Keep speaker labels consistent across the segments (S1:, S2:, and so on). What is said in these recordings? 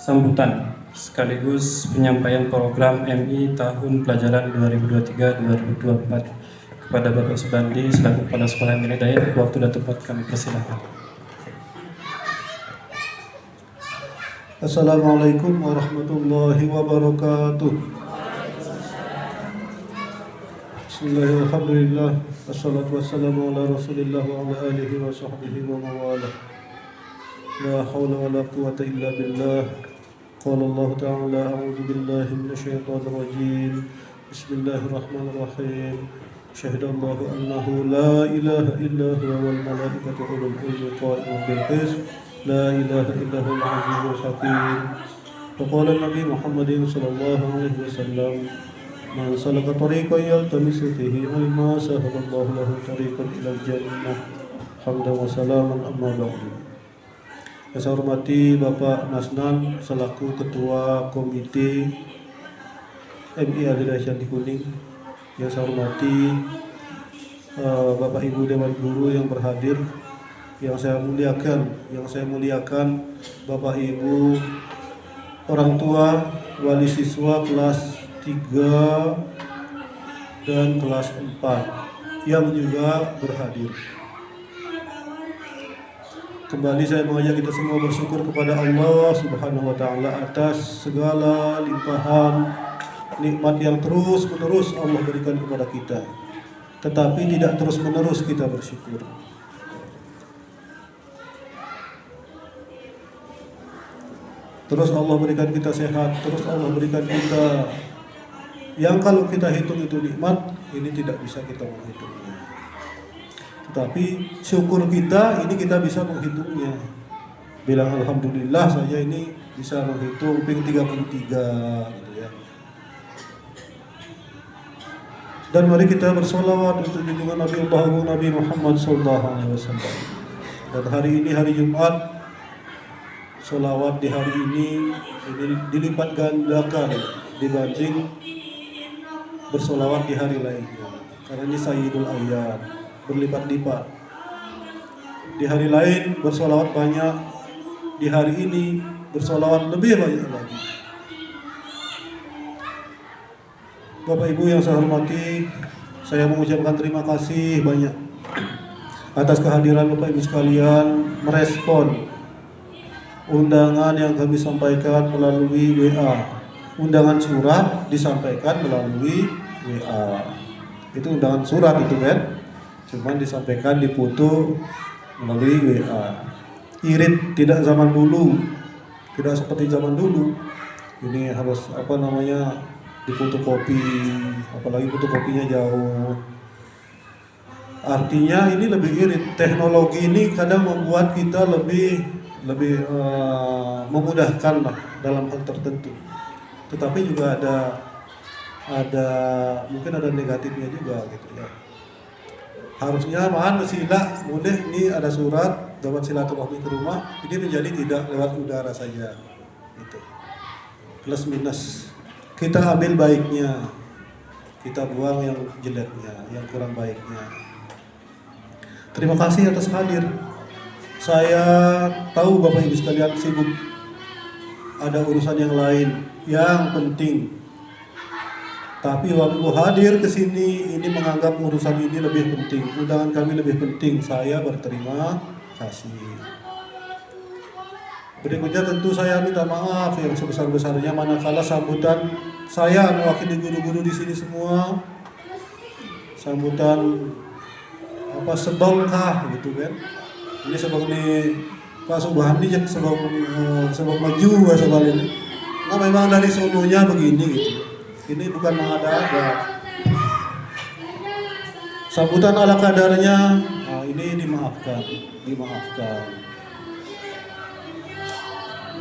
S1: sambutan sekaligus penyampaian program MI tahun pelajaran 2023-2024 kepada Bapak Subandi selaku Kepala Sekolah MI Hidayat. Waktu dan tempat kami persilakan.
S2: Assalamualaikum warahmatullahi wabarakatuh. Bismillahirrahmanirrahim. Wassalatu wassalamu ala Rasulillah wa ala alihi wa sahbihi wa mawalah. La hawla wa la quwwata illa billah. Qala Allah ta'ala a'udzu billahi minasyaitonir rajim. Bismillahirrahmanirrahim. Syahidallahu annahu la ilaha illa huwa wal malaikatu ulul ilmi qa'imun bil qist. La ilaha illa huwal azizul hakim. Wa qala Nabi Muhammadin sallallahu alaihi wasallam, man salaka tariqan yaltamisu fihi ilma sahalallahu lahu tariqan ilal jannah. Hamdan wa salaman amma ba'du. Yang saya hormati Bapak Nasnan selaku Ketua Komite MI Al-Hidayah di Kuning. Yang saya hormati Bapak Ibu Dewan Guru yang berhadir. Yang saya muliakan Bapak Ibu orang tua, wali siswa kelas 3 dan kelas 4 yang juga berhadir. Kembali saya mengajak kita semua bersyukur kepada Allah Subhanahu wa taala atas segala limpahan nikmat yang terus-menerus Allah berikan kepada kita. Tetapi tidak terus-menerus kita bersyukur. Terus Allah berikan kita sehat, terus Allah berikan kita yang kalau kita hitung itu nikmat, ini tidak bisa kita menghitungnya. Tetapi syukur kita, ini kita bisa menghitungnya. Bilang alhamdulillah saja ini bisa menghitung ping 33 gitu ya. Dan mari kita bersolawat untuk junjungan Nabi Muhammad SAW. Dan hari ini hari Jumat, solawat di hari ini dilipat gandakan dibanding bersolawat di hari lainnya. Karena ini Sayyidul Ayyam, berlipat-lipat. Di hari lain bersolawat banyak, di hari ini bersolawat lebih banyak lagi. Bapak Ibu yang saya hormati, saya mengucapkan terima kasih banyak atas kehadiran Bapak Ibu sekalian merespon undangan yang kami sampaikan melalui WA. Undangan surat disampaikan melalui WA. Itu undangan surat itu kan, cuman disampaikan di foto melalui WA. Irit tidak zaman dulu, tidak seperti zaman dulu. Ini harus difotokopi, apalagi fotokopinya jauh. Artinya ini lebih irit. Teknologi ini kadang membuat kita lebih memudahkan lah dalam hal tertentu. Tetapi juga mungkin ada negatifnya juga gitu ya. Harusnya sila mudah ini ada surat dapat silaturahmi ke rumah, ini menjadi tidak lewat udara saja gitu. Plus minus. Kita ambil baiknya, kita buang yang jeleknya, yang kurang baiknya. Terima kasih atas hadir. Saya tahu Bapak Ibu sekalian sibuk, ada urusan yang lain yang penting. Tapi waktu hadir ke sini ini menganggap urusan ini lebih penting, undangan kami lebih penting. Saya berterima kasih. Berikutnya tentu saya minta maaf yang sebesar-besarnya manakala sambutan saya mewakili guru-guru di sini semua. Sambutan sebongkah gitu kan. Ini sebab ini Pak Subhandi yang sebab maju sebab ini. Nah memang dari solonya begini gitu. Ini bukan mengada-ada. Sambutan ala kadarnya, ini dimaafkan.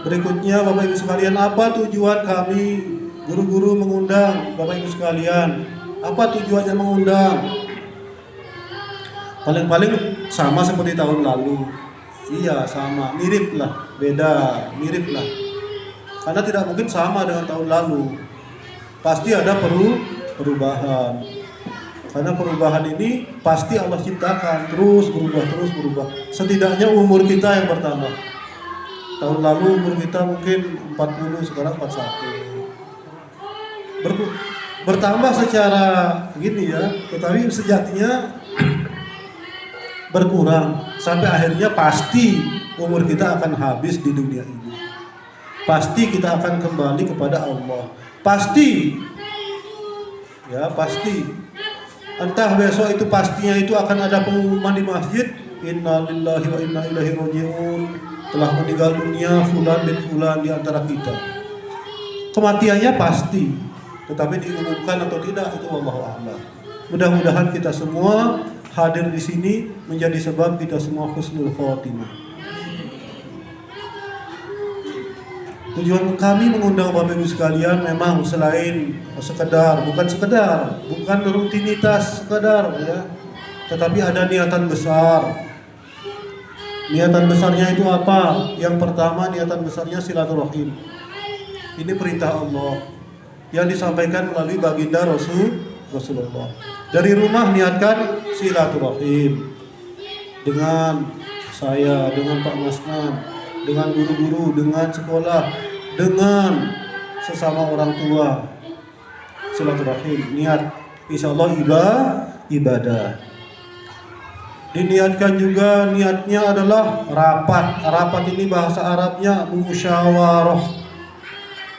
S2: Berikutnya Bapak Ibu sekalian, apa tujuan kami guru-guru mengundang Bapak Ibu sekalian? Apa tujuannya mengundang? Paling-paling sama seperti tahun lalu. Iya sama, mirip lah, mirip lah. Karena tidak mungkin sama dengan tahun lalu. Pasti ada perubahan. Karena perubahan ini pasti Allah ciptakan, terus berubah. Setidaknya umur kita yang bertambah. Tahun lalu umur kita mungkin 40, sekarang 41. Bertambah secara gini ya, tetapi sejatinya berkurang. Sampai akhirnya pasti umur kita akan habis di dunia ini. Pasti kita akan kembali kepada Allah. Pasti. Ya, pasti. Entah besok itu pastinya itu akan ada pengumuman di masjid, Inna lillahi wa inna ilaihi raji'un, telah meninggal dunia fulan bin fulan di antara kita. Kematiannya pasti, tetapi diumumkan atau tidak itu wallahu a'lam. Mudah-mudahan kita semua hadir di sini menjadi sebab kita semua husnul khotimah. Tujuan kami mengundang Bapak Ibu sekalian memang selain bukan rutinitas sekedar ya, tetapi ada niatan besar. Niatan besarnya itu apa? Yang pertama, niatan besarnya silaturahim. Ini perintah Allah yang disampaikan melalui baginda Rasulullah. Dari rumah niatkan silaturahim dengan saya, dengan Pak Masnan, dengan guru-guru, dengan sekolah, dengan sesama orang tua. Silaturahim, niat, insya Allah ibadah. Diniatkan juga niatnya adalah rapat. Rapat ini bahasa Arabnya musyawarah.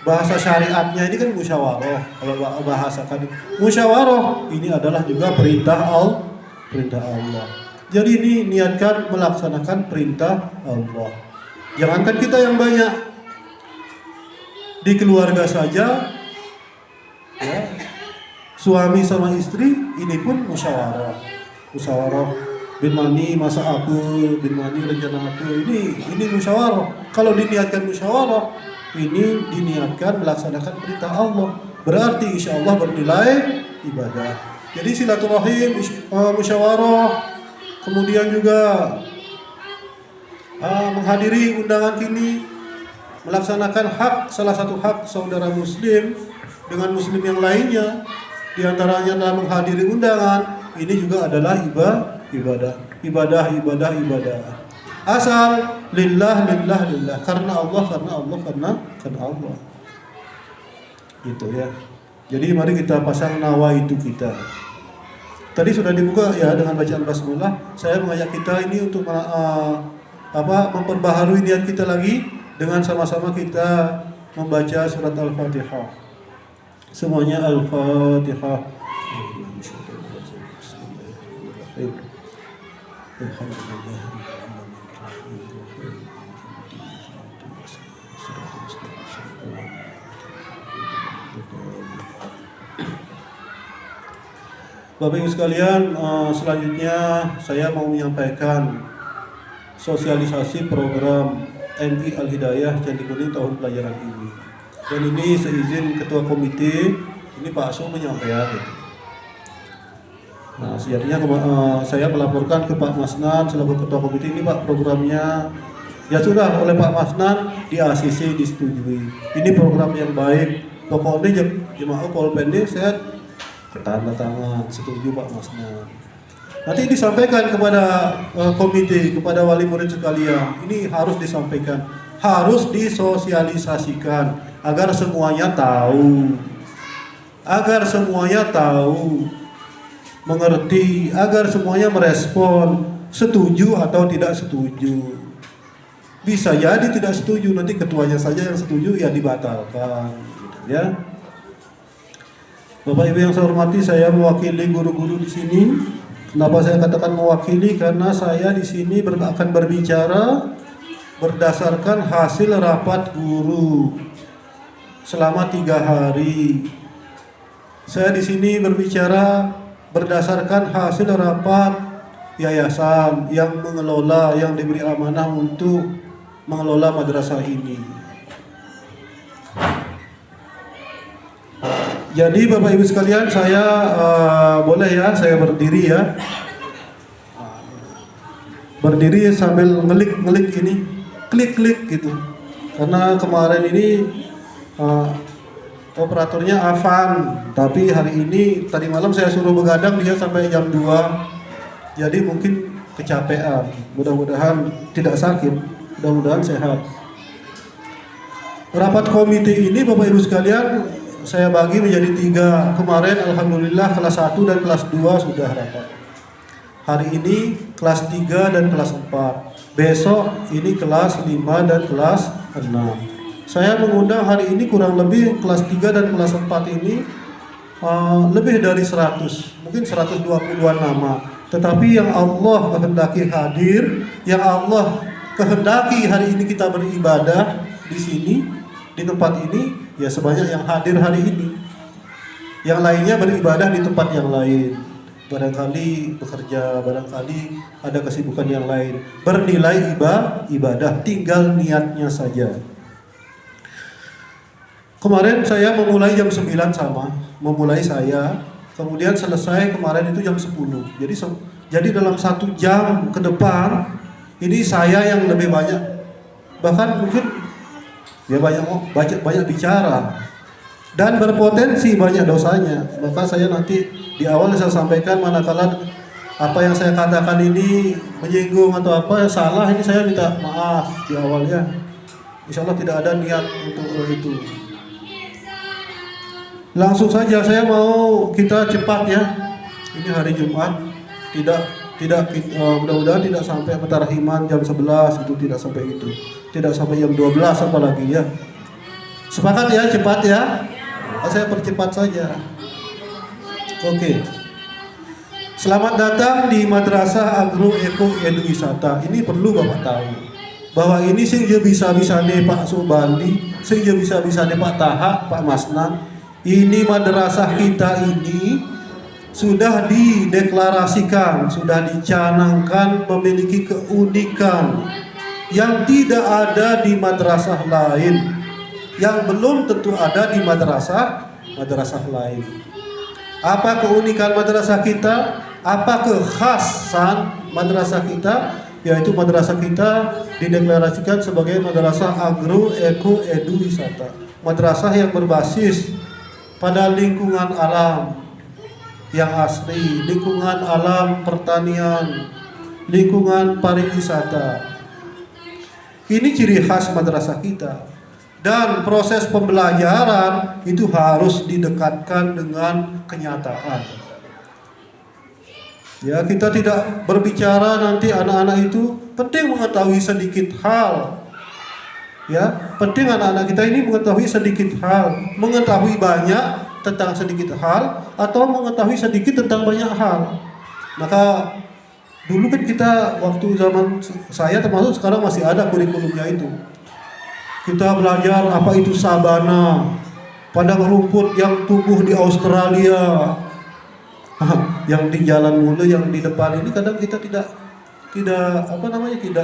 S2: Bahasa syariatnya ini kan musyawarah. Kalau bahasakan musyawarah, ini adalah juga perintah Allah. Jadi ini niatkan melaksanakan perintah Allah. Jangankan kita yang banyak, di keluarga saja ya, suami sama istri ini pun musyawarah bin mani masa aku, bin mani rencana aku, ini musyawarah. Kalau diniatkan musyawarah, ini diniatkan melaksanakan perintah Allah, berarti insya Allah bernilai ibadah. Jadi silaturahim, musyawarah, kemudian juga menghadiri undangan kini, melaksanakan salah satu hak saudara muslim dengan muslim yang lainnya, diantaranya adalah menghadiri undangan. Ini juga adalah ibadah. Asal lillah, karena Allah. Gitu ya. Jadi mari kita pasang nawaitu kita. Tadi sudah dibuka ya dengan bacaan basmalah. Saya mengajak kita ini untuk memperbaharui niat kita lagi dengan sama-sama kita membaca surat Al-Fatihah. Semuanya Al-Fatihah. Bapak Ibu sekalian, selanjutnya saya mau menyampaikan sosialisasi program MI Al-Hidayah Candi Kuning tahun pelajaran ini. Dan ini seizin Ketua Komite, ini Pak Aso menyampaikan itu. Nah, sejatinya saya melaporkan ke Pak Masnan selaku Ketua Komite, ini Pak programnya ya sudah oleh Pak Masnan di ACC disetujui. Ini program yang baik. Pokoknya jemaah Polpende saya tanda tangan setuju Pak Masnan. Nanti disampaikan kepada komite, kepada wali murid sekalian. Ini harus disampaikan, harus disosialisasikan agar semuanya tahu. Mengerti, agar semuanya merespon setuju atau tidak setuju. Bisa jadi tidak setuju, nanti ketuanya saja yang setuju ya dibatalkan, ya. Bapak Ibu yang saya hormati, saya mewakili guru-guru di sini. Kenapa saya katakan mewakili? Karena saya di sini akan berbicara berdasarkan hasil rapat guru selama 3 hari. Saya di sini berbicara berdasarkan hasil rapat yayasan yang mengelola, yang diberi amanah untuk mengelola madrasah ini. Jadi Bapak Ibu sekalian, saya boleh ya, saya berdiri ya. Berdiri sambil ngelik ini, klik gitu. Karena kemarin ini operatornya Avan, tapi hari ini tadi malam saya suruh begadang dia sampai jam 2. Jadi mungkin kecapean. Mudah-mudahan tidak sakit, mudah-mudahan sehat. Rapat komite ini Bapak Ibu sekalian saya bagi menjadi 3. Kemarin alhamdulillah kelas 1 dan kelas 2 sudah rapat. Hari ini kelas 3 dan kelas 4. Besok ini kelas 5 dan kelas 6. Saya mengundang hari ini kurang lebih kelas 3 dan kelas 4 ini lebih dari 100, mungkin 120-an nama. Tetapi yang Allah kehendaki hadir, yang Allah kehendaki hari ini kita beribadah di sini, di tempat ini, ya sebanyak yang hadir hari ini. Yang lainnya beribadah di tempat yang lain. Barangkali bekerja, barangkali ada kesibukan yang lain. Bernilai ibadah, tinggal niatnya saja. Kemarin saya memulai jam 9 sama, memulai saya, kemudian selesai kemarin itu jam 10. Jadi dalam 1 jam ke depan, ini saya yang lebih banyak, bahkan mungkin ya banyak bicara dan berpotensi banyak dosanya. Maka saya nanti di awal saya sampaikan manakala apa yang saya katakan ini menyinggung atau apa yang salah, ini saya minta maaf di awalnya. Insya Allah tidak ada niat untuk itu. Langsung saja saya mau kita cepat ya. Ini hari Jumat, mudah-mudahan tidak sampai petarahiman jam 11, itu tidak sampai itu. Tidak sampai jam 12 apalagi ya. Sepakat ya, cepat ya. Saya percepat saja. Oke. Selamat datang di Madrasah Agro Eko Edu Wisata. Ini perlu Bapak tahu bahwa ini sing bisa-bisane Pak Subandi, sing bisa-bisane Pak Taha, Pak Masnan. Ini madrasah kita ini sudah dideklarasikan, sudah dicanangkan memiliki keunikan yang tidak ada di madrasah lain, yang belum tentu ada di madrasah lain. Apa keunikan madrasah kita? Apa kekhasan madrasah kita? Yaitu madrasah kita dideklarasikan sebagai Madrasah Agro Eko Edu Wisata. Madrasah yang berbasis pada lingkungan alam yang asli, lingkungan alam pertanian, lingkungan pariwisata. Ini ciri khas madrasah kita. Dan proses pembelajaran itu harus didekatkan dengan kenyataan. Ya, kita tidak berbicara nanti anak-anak itu penting mengetahui sedikit hal. Ya, penting anak-anak kita ini mengetahui sedikit hal, mengetahui banyak tentang sedikit hal, atau mengetahui sedikit tentang banyak hal. Maka dulu kan kita waktu zaman saya termasuk sekarang masih ada kurikulumnya itu. Kita belajar apa itu sabana, padang rumput yang tumbuh di Australia, yang di jalan mulu, yang di depan ini kadang kita tidak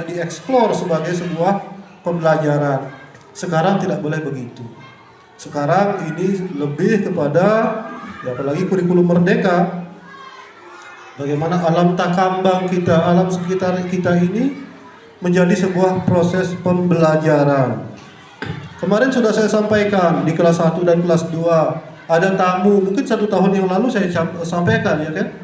S2: dieksplor sebagai sebuah pembelajaran. Sekarang tidak boleh begitu. Sekarang ini lebih kepada ya, apalagi kurikulum merdeka, bagaimana alam takambang kita, alam sekitar kita ini menjadi sebuah proses pembelajaran. Kemarin sudah saya sampaikan di kelas 1 dan kelas 2 ada tamu, mungkin 1 tahun yang lalu saya sampaikan ya kan.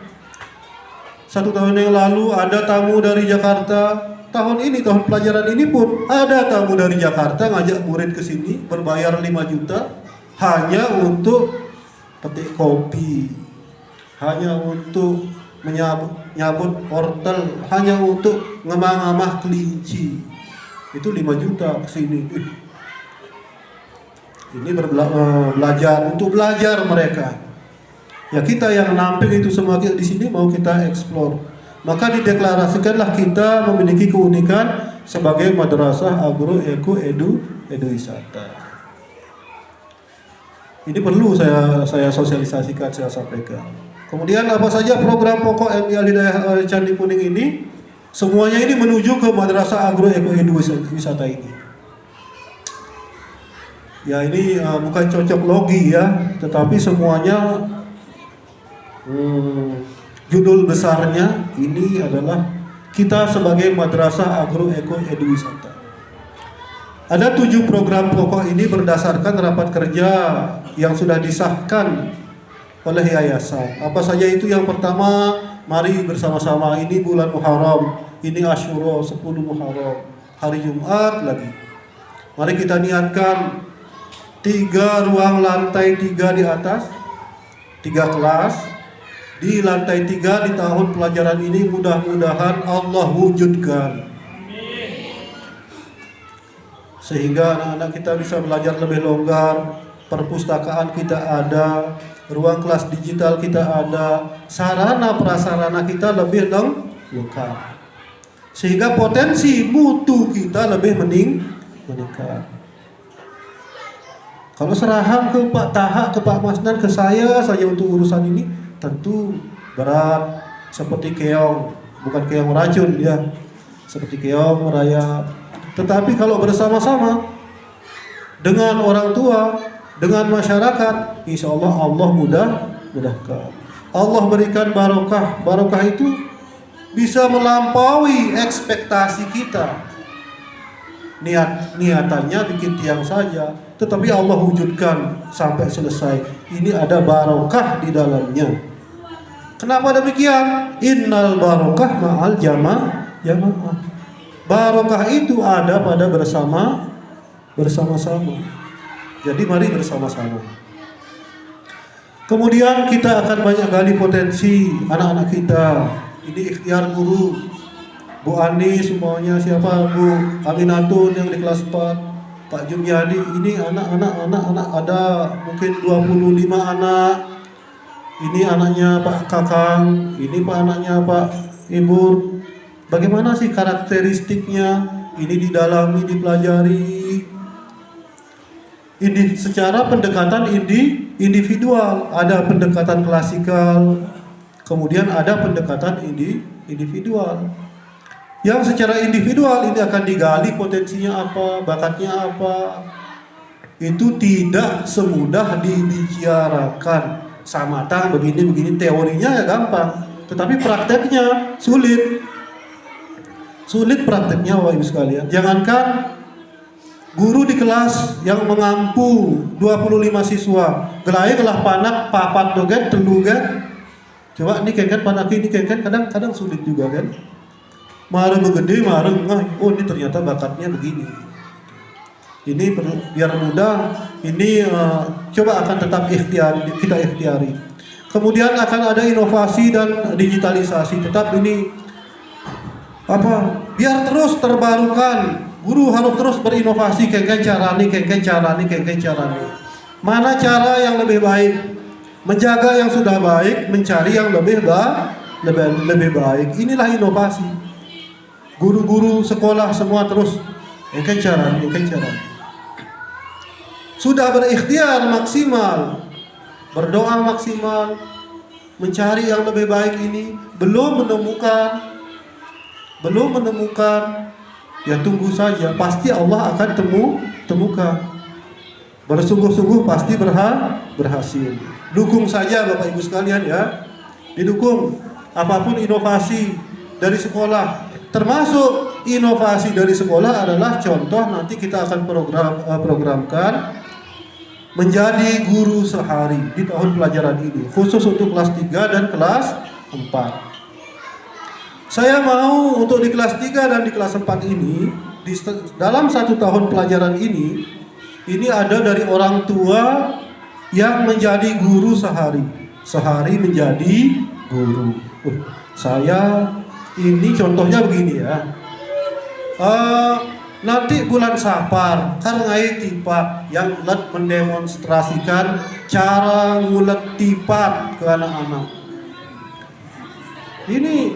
S2: 1 tahun yang lalu ada tamu dari Jakarta. Tahun ini, tahun pelajaran ini pun ada tamu dari Jakarta ngajak murid ke sini berbayar 5 juta hanya untuk petik kopi, hanya untuk menyabut wortel, hanya untuk ngemah-ngemah kelinci. Itu 5 juta ke sini. Ini belajar, untuk belajar mereka. Ya kita yang nampil itu semua di sini mau kita eksplor. Maka dideklarasikanlah kita memiliki keunikan sebagai Madrasah Agro Eko Edu Wisata. Ini perlu saya sosialisasikan, saya sampaikan. Kemudian apa saja program pokok MI Al-Hidayah Candi Kuning ini? Semuanya ini menuju ke Madrasah Agro Eko Edu Wisata ini. Ya ini bukan cocok logi ya, tetapi semuanya judul besarnya ini adalah kita sebagai Madrasah Agro Eko Edu Wisata. Ada 7 program pokok ini berdasarkan rapat kerja yang sudah disahkan oleh yayasan. Apa saja itu? Yang pertama, mari bersama-sama, ini bulan Muharram, ini Asyura 10 Muharram, hari Jumat lagi. Mari kita niatkan 3 ruang lantai 3 di atas, 3 kelas di lantai 3 di tahun pelajaran ini mudah-mudahan Allah wujudkan. Sehingga anak-anak kita bisa belajar lebih longgar, perpustakaan kita ada, ruang kelas digital kita ada, sarana prasarana kita lebih lengkap. Sehingga potensi mutu kita lebih meningkat. Kalau seraham ke Pak Taha, ke Pak Masnan, ke saya saja untuk urusan ini, tentu berat. Seperti keong, bukan keong racun ya, seperti keong merayap. Tetapi kalau bersama-sama dengan orang tua, dengan masyarakat, insya Allah Allah mudahkan. Allah berikan barokah. Barokah itu bisa melampaui ekspektasi kita. Niatannya bikin tiang saja, tetapi Allah wujudkan sampai selesai. Ini ada barokah di dalamnya. Kenapa demikian? Innal barokah ma'al jamaah. Barokah itu ada pada bersama-sama. Jadi mari bersama-sama. Kemudian kita akan banyak gali potensi anak-anak kita. Ini ikhtiar guru. Bu Ani semuanya, siapa Bu Aminatun yang di kelas 4, Pak Jumyadi, ini anak-anak ada mungkin 25 anak. Ini anaknya Pak Kakang, ini Pak anaknya Pak Ibu. Bagaimana sih karakteristiknya? Ini didalami, dipelajari. Ini secara pendekatan individual, ada pendekatan klasikal, kemudian ada pendekatan individual. Yang secara individual ini akan digali potensinya apa, bakatnya apa. Itu tidak semudah dibicarakan. Samata begini, teorinya ya gampang, tetapi prakteknya sulit. Sulit prakteknya Bapak Ibu sekalian. Jangankan guru di kelas yang mengampu 25 siswa, gelai kelah panak papat dogen telugan. Coba ini kengken panaki ini kengken kadang sulit juga kan. Mareng gede, mareng oh ini ternyata bakatnya begini. Ini perlu biar mudah. Ini coba akan tetap kita ikhtiari. Kemudian akan ada inovasi dan digitalisasi. Tetap ini biar terus terbarukan. Guru harus terus berinovasi. Kengken carani. Mana cara yang lebih baik? Menjaga yang sudah baik, mencari yang lebih baik. Inilah inovasi. Guru-guru sekolah semua terus kengken carani. Sudah berikhtiar maksimal, berdoa maksimal, mencari yang lebih baik ini, belum menemukan, ya tunggu saja, pasti Allah akan temukan. Bersungguh-sungguh pasti berhasil. Dukung saja Bapak Ibu sekalian ya, didukung apapun inovasi dari sekolah. Termasuk inovasi dari sekolah adalah contoh nanti kita akan programkan menjadi guru sehari di tahun pelajaran ini, khusus untuk kelas 3 dan kelas 4. Saya mau untuk di kelas 3 dan di kelas 4 ini, dalam 1 tahun pelajaran ini ada dari orang tua yang menjadi guru sehari menjadi guru. Saya ini contohnya begini ya. Nanti bulan Safar kan ngai tipat yang mendemonstrasikan cara ngulet tipat ke anak-anak. Ini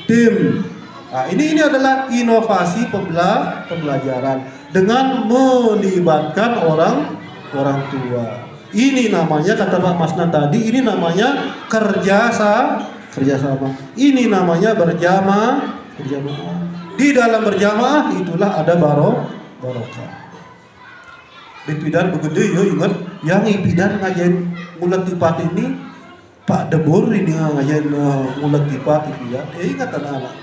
S2: tim. Nah, ini adalah inovasi pembelajaran dengan melibatkan orang tua. Ini namanya, kata Pak Masnan tadi, ini namanya kerjasama. Ini namanya berjamaah. Di dalam berjamaah itulah ada barokah. Bipidan begede yo ingat, yang ipidan ngajain mulut tipat ini Pak Debur ini ngajain mulut tipat ipidan. Ingat anak-anak.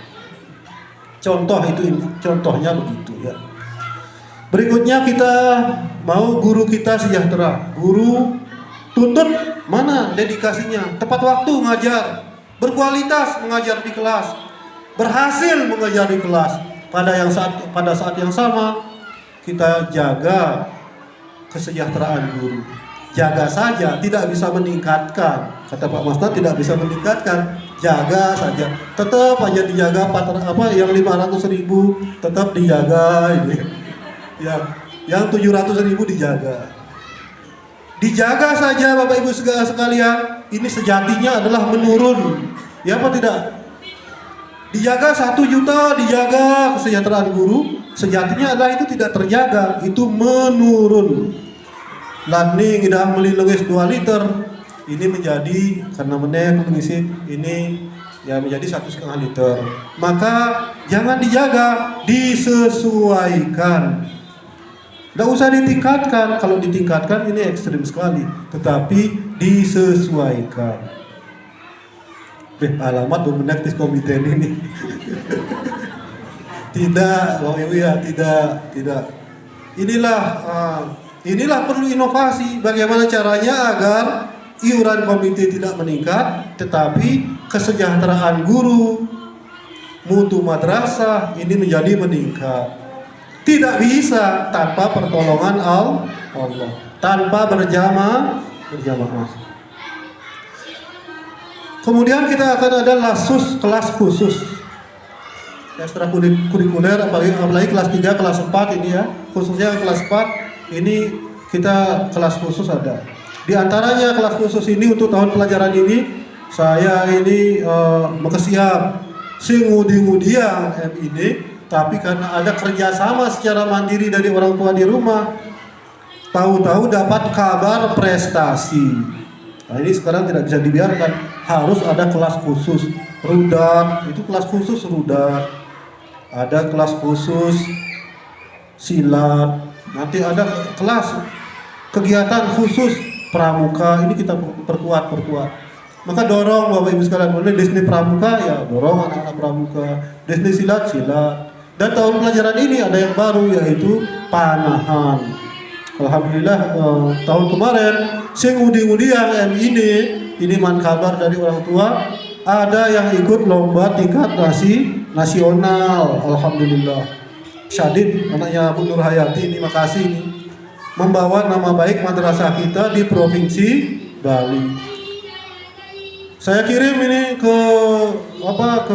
S2: Contohnya begitu ya. Berikutnya kita mau guru kita sejahtera. Guru tuntut mana dedikasinya, tepat waktu ngajar, berkualitas mengajar di kelas, berhasil mengajar di kelas. Pada saat yang sama kita jaga kesejahteraan guru. Jaga saja, tidak bisa meningkatkan. Kata Pak Masnan, tidak bisa meningkatkan. Jaga saja, tetap aja dijaga. Yang 500.000 tetap dijaga ini. Yang 700.000 dijaga. Dijaga saja Bapak Ibu sekalian. Ini sejatinya adalah menurun. Ya apa tidak? Dijaga 1 juta, dijaga kesejahteraan guru, sejatinya adalah itu tidak terjaga, itu menurun. Lani ngidang beli lengis 2 liter, ini menjadi karena menek mengisi ini ya menjadi 1,5 liter. Maka jangan dijaga, disesuaikan. Tidak usah ditingkatkan, kalau ditingkatkan ini ekstrim sekali, tetapi disesuaikan. Alamat menek komite ini. Tidak, Bapak Ibu ya, tidak. Inilah perlu inovasi. Bagaimana caranya agar iuran komite tidak meningkat, tetapi kesejahteraan guru, mutu madrasah ini menjadi meningkat. Tidak bisa tanpa pertolongan Allah, tanpa berjamaah. Kemudian kita akan ada kelas khusus ekstrakurikuler, apalagi kelas 3, kelas 4 ini ya, khususnya kelas 4 ini kita kelas khusus ada. Di antaranya kelas khusus ini untuk tahun pelajaran ini saya ini makasiap sing ngudi yang MID, tapi karena ada kerjasama secara mandiri dari orang tua di rumah, tahu-tahu dapat kabar prestasi. Nah ini sekarang tidak bisa dibiarkan, harus ada kelas khusus rudat, itu kelas khusus rudat, ada kelas khusus silat, nanti ada kelas kegiatan khusus pramuka, ini kita perkuat. Maka dorong Bapak Ibu sekalian, boleh Disney pramuka ya dorong anak-anak pramuka, Disney silat. Dan tahun pelajaran ini ada yang baru yaitu panahan. Alhamdulillah tahun kemarin sing ngudi yang ini man kabar dari orang tua, ada yang ikut lomba tingkat nasional. Alhamdulillah. Syadid anaknya Bu Nur Hayati ini, makasih ini membawa nama baik madrasah kita di provinsi Bali. Saya kirim ini ke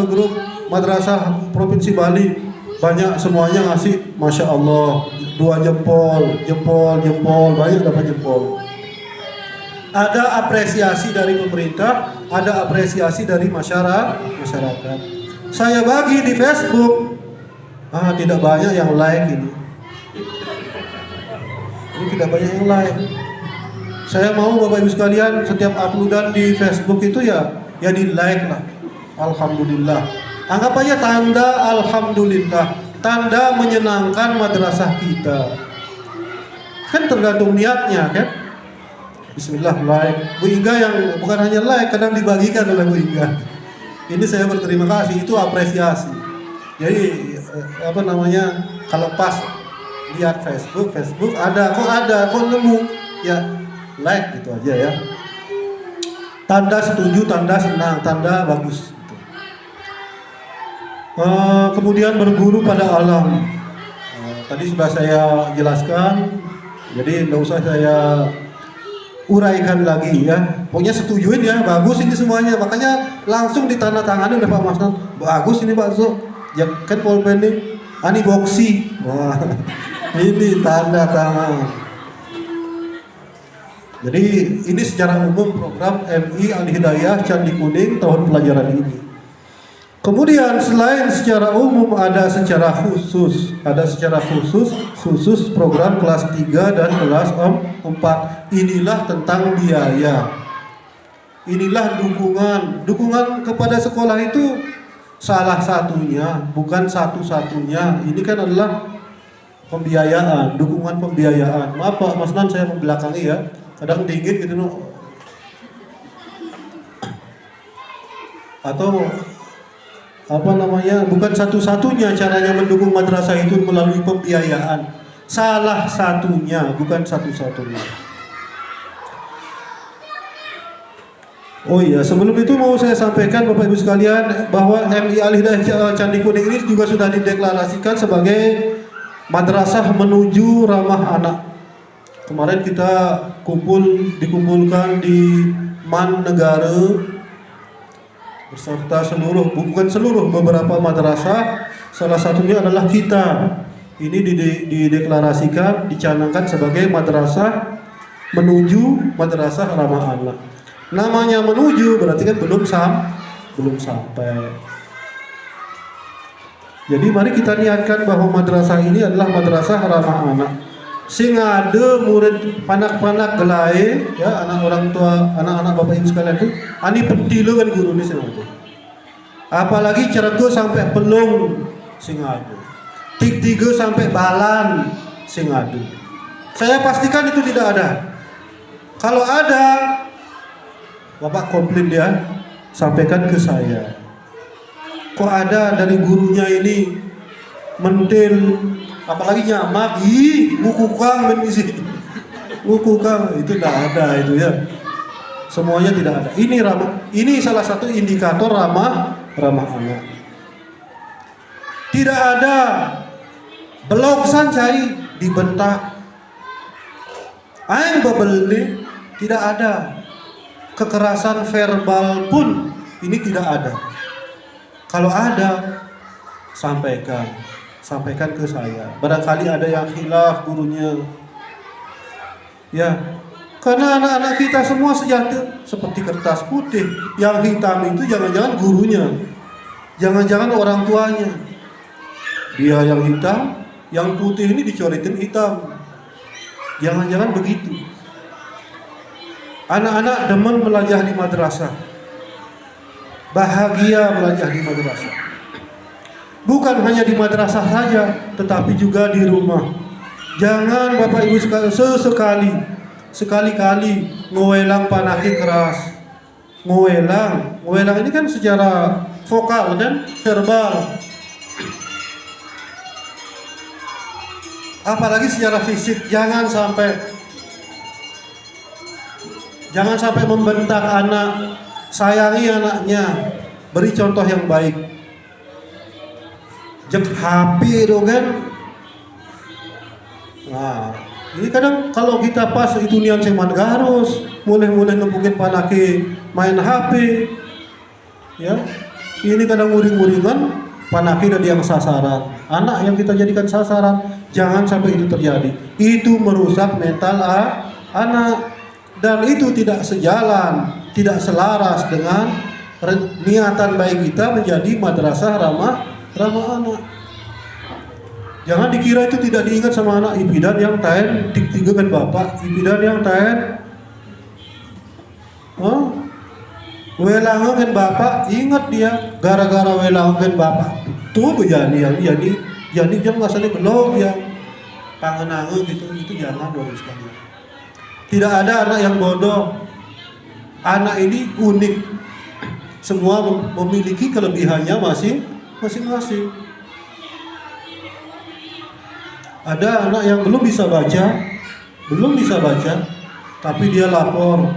S2: grup madrasah provinsi Bali, banyak semuanya ngasih, masya Allah, 2 jempol, banyak dapat jempol. Ada apresiasi dari pemerintah, ada apresiasi dari masyarakat. Saya bagi di Facebook, tidak banyak yang like ini. Ini tidak banyak yang like. Saya mau Bapak Ibu sekalian setiap uploadan di Facebook itu ya di like lah. Alhamdulillah. Anggap aja tanda alhamdulillah, tanda menyenangkan madrasah kita. Kan tergantung niatnya kan. Bismillah like. Bu Inga yang bukan hanya like, kadang dibagikan oleh Bu Inga. Ini saya berterima kasih, itu apresiasi. Jadi kalau pas lihat Facebook kok nemu ya like gitu aja ya. Tanda setuju, tanda senang, tanda bagus gitu. Kemudian berguru pada alam. Tadi sudah saya jelaskan, jadi tidak usah saya uraikan lagi ya. Pokoknya setujuin ya, bagus ini semuanya. Makanya langsung ditandatangani oleh Pak Masnan. Bagus ini Pak Zo. Ya kan pulpen ini boksi. Wah, ini tanda tangan. Jadi ini secara umum program MI Al-Hidayah Candi Kuning tahun pelajaran ini. Kemudian selain secara umum ada secara khusus program kelas 3 dan kelas 4. Inilah tentang biaya. Inilah dukungan kepada sekolah itu salah satunya, bukan satu-satunya. Ini kan adalah pembiayaan, dukungan pembiayaan. Maaf Pak Masnan, saya membelakangi ya. Kadang dingin gitu atau bukan satu-satunya caranya mendukung madrasah itu melalui pembiayaan. Salah satunya, bukan satu-satunya. Oh iya, sebelum itu mau saya sampaikan Bapak Ibu sekalian bahwa MI Al-Hidayah Candi Kuning ini juga sudah dideklarasikan sebagai madrasah menuju ramah anak. Kemarin kita dikumpulkan di Negara beserta beberapa madrasah. Salah satunya adalah kita. Ini dideklarasikan, dicanangkan sebagai madrasah menuju madrasah ramah anak. Namanya menuju berarti kan belum sampai. Jadi mari kita niatkan bahwa madrasah ini adalah madrasah ramah anak. Sing ada murid panak-panak gelai, ya anak orang tua, anak-anak bapak ibu sekalian itu, ani petilu kan guru ini sing ada. Apalagi cerego sampai pelung sing ada. Tiga sampai balan sing ada. Saya pastikan itu tidak ada. Kalau ada, bapak komplain dia, sampaikan ke saya. Kok ada dari gurunya ini mentil, apalagi nyamak, ngukukang menisi, ngukukang itu tidak ada itu ya. Semuanya tidak ada. Ini salah satu indikator ramah anak. Tidak ada belok sancai dibentak. Aing babeli tidak ada. Kekerasan verbal pun ini tidak ada. Kalau ada, sampaikan ke saya. Barangkali ada yang khilaf gurunya. Ya, karena anak-anak kita semua sejati seperti kertas putih. Yang hitam itu jangan-jangan gurunya, jangan-jangan orang tuanya. Dia yang hitam, yang putih ini dicoretin hitam. Jangan-jangan begitu. Anak-anak demen belajar di madrasah. Bahagia belajar di madrasah. Bukan hanya di madrasah saja, tetapi juga di rumah. Jangan Bapak Ibu sekali-kali ngowelang panaki keras. Ngowelang ini kan secara vokal dan verbal. Apalagi secara fisik, jangan sampai membentak anak. Sayangi anaknya, beri contoh yang baik. Jek HP itu kan. Nah, ini kadang kalau kita pas itu nian seman garus, mulai nempukin panake main HP. Ya. Ini kadang nguring-nguringan panake dan yang sasaran. Anak yang kita jadikan sasaran, jangan sampai itu terjadi. Itu merusak mental anak dan itu tidak sejalan, tidak selaras dengan niatan baik kita menjadi madrasah ramah anak. Jangan dikira itu tidak diingat sama anak. Ipidan yang taen tiga kan bapak, ipidan yang taen welangan kan bapak, ingat dia gara-gara welangan kan bapak tuh bejani jangan ngasane belum yang tangan-tangan gitu jangan dong sekali. Tidak ada anak yang bodoh. Anak ini unik. Semua memiliki kelebihannya masing-masing. Ada anak yang belum bisa baca, tapi dia lapor,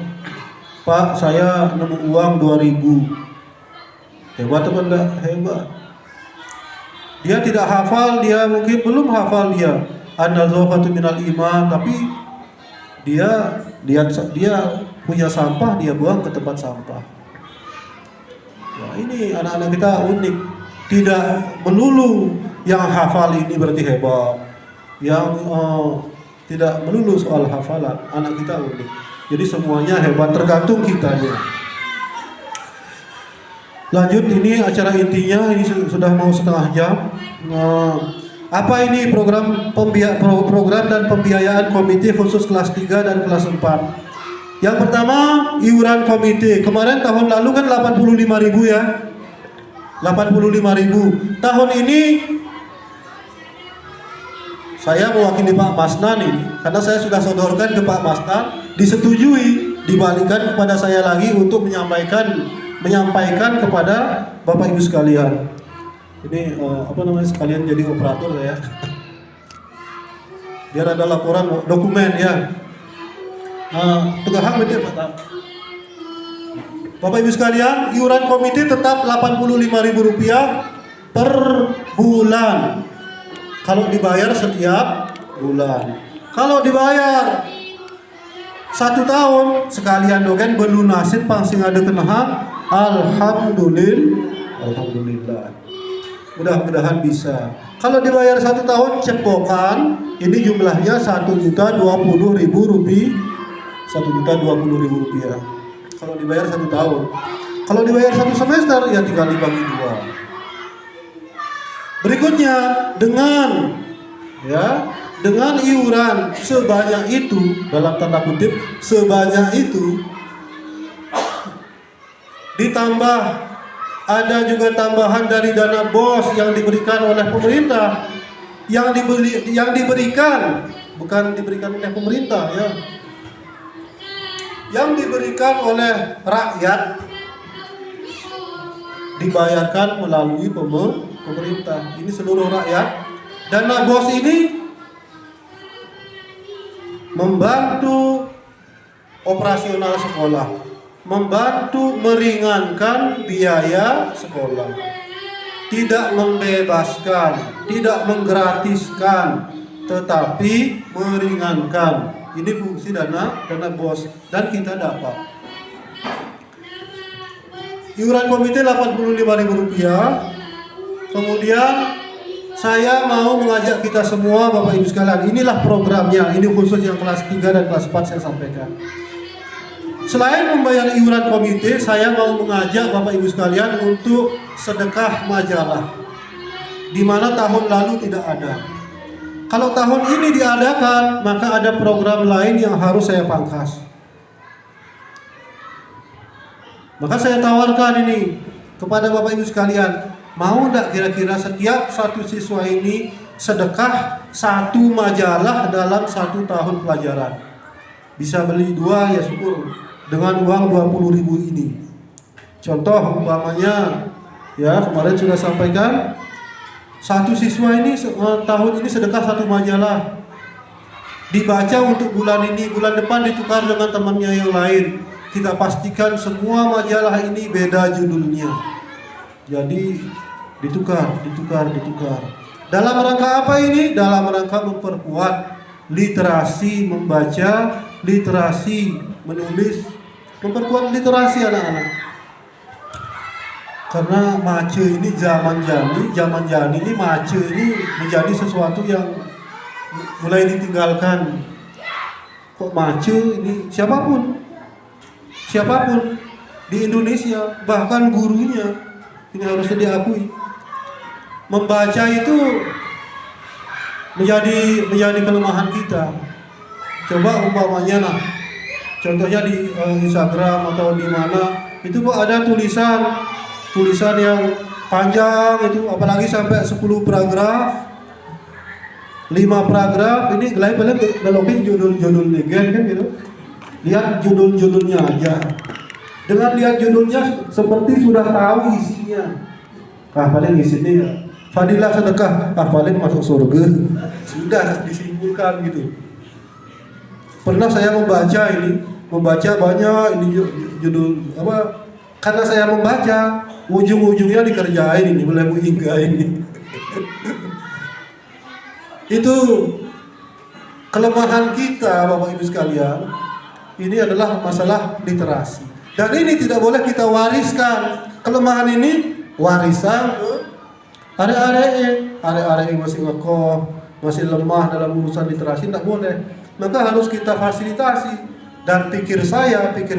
S2: Pak, saya nemu uang 2.000. Hebat apa enggak? Hebat. Dia tidak hafal, dia mungkin belum hafal dia. An-nazafatu minal iman, tapi dia punya sampah, dia buang ke tempat sampah. Ya, ini anak-anak kita unik. Tidak melulu yang hafal ini berarti hebat. Yang tidak melulu soal hafalan. Anak kita unik. Jadi semuanya hebat, tergantung kitanya. Lanjut, ini acara intinya, ini sudah mau setengah jam. Apa ini program dan pembiayaan komite khusus kelas 3 dan kelas 4? Yang pertama, iuran komite. Kemarin tahun lalu kan 85.000 ya. 85.000. Tahun ini saya mewakili Pak Masnan ini, karena saya sudah sodorkan ke Pak Masnan, disetujui, dibalikan kepada saya lagi untuk menyampaikan kepada Bapak Ibu sekalian. Ini sekalian jadi operator ya. Biar ada laporan dokumen ya. Tegahang betul Pak. Bapak Ibu sekalian, iuran komite tetap Rp85.000 per bulan. Kalau dibayar setiap bulan. Kalau dibayar 1 tahun sekalian dogen belunasin pangsing ada kenahang, alhamdulillah. Mudah-mudahan bisa. Kalau dibayar 1 tahun cepokan, ini jumlahnya 1.020.000 rupiah. 1.020.000 rupiah. Kalau dibayar 1 tahun. Kalau dibayar 1 semester ya tinggal dibagi 2. Berikutnya dengan iuran sebanyak itu, dalam tanda kutip sebanyak itu, ditambah ada juga tambahan dari dana BOS yang diberikan oleh pemerintah, yang diberikan bukan diberikan oleh pemerintah ya, yang diberikan oleh rakyat, dibayarkan melalui pemerintah. Ini seluruh rakyat. Dana BOS ini membantu operasional sekolah, membantu meringankan biaya sekolah, tidak membebaskan, tidak menggratiskan, tetapi meringankan. Ini fungsi dana BOS dan kita dapat. Iuran komite Rp85.000. Kemudian saya mau mengajak kita semua Bapak Ibu sekalian, inilah programnya, ini khusus yang kelas 3 dan kelas 4 saya sampaikan. Selain membayar iuran komite, saya mau mengajak Bapak Ibu sekalian untuk sedekah majalah, di mana tahun lalu tidak ada. Kalau tahun ini diadakan, maka ada program lain yang harus saya pangkas. Maka saya tawarkan ini kepada Bapak Ibu sekalian, mau enggak kira-kira setiap satu siswa ini sedekah 1 majalah dalam 1 tahun pelajaran. Bisa beli 2 ya syukur, dengan uang 20.000 ini. Contoh umpamanya ya, kemarin sudah sampaikan, 1 siswa ini tahun ini sedekah 1 majalah, dibaca untuk bulan ini, bulan depan ditukar dengan temannya yang lain. Kita pastikan semua majalah ini beda judulnya, jadi ditukar. Dalam rangka apa ini? Dalam rangka memperkuat literasi membaca, literasi menulis, memperkuat literasi anak-anak. Karena mace ini zaman jani ini mace ini menjadi sesuatu yang mulai ditinggalkan. Kok mace ini siapapun di Indonesia, bahkan gurunya ini harusnya diakui, membaca itu menjadi kelemahan kita. Coba umpamanya contohnya di Instagram atau di mana itu kok ada tulisan yang panjang itu, apalagi sampai 10 paragraf, 5 paragraf, ini ngelokin judul-judul kan gitu. Lihat judul-judulnya aja. Dengan lihat judulnya seperti sudah tahu isinya. Paling isinya ya fadilah sedekah, paling masuk surga. Sudah disimpulkan gitu. Pernah saya membaca banyak ini judul apa? Karena saya membaca, ujung-ujungnya dikerjain ini, mulai hingga ini. Itu kelemahan kita Bapak Ibu sekalian. Ini adalah masalah literasi. Dan ini tidak boleh kita wariskan. Kelemahan ini warisan ke arek-arek yang masih kokoh, masih lemah dalam urusan literasi, tidak boleh. Maka harus kita fasilitasi. Dan pikir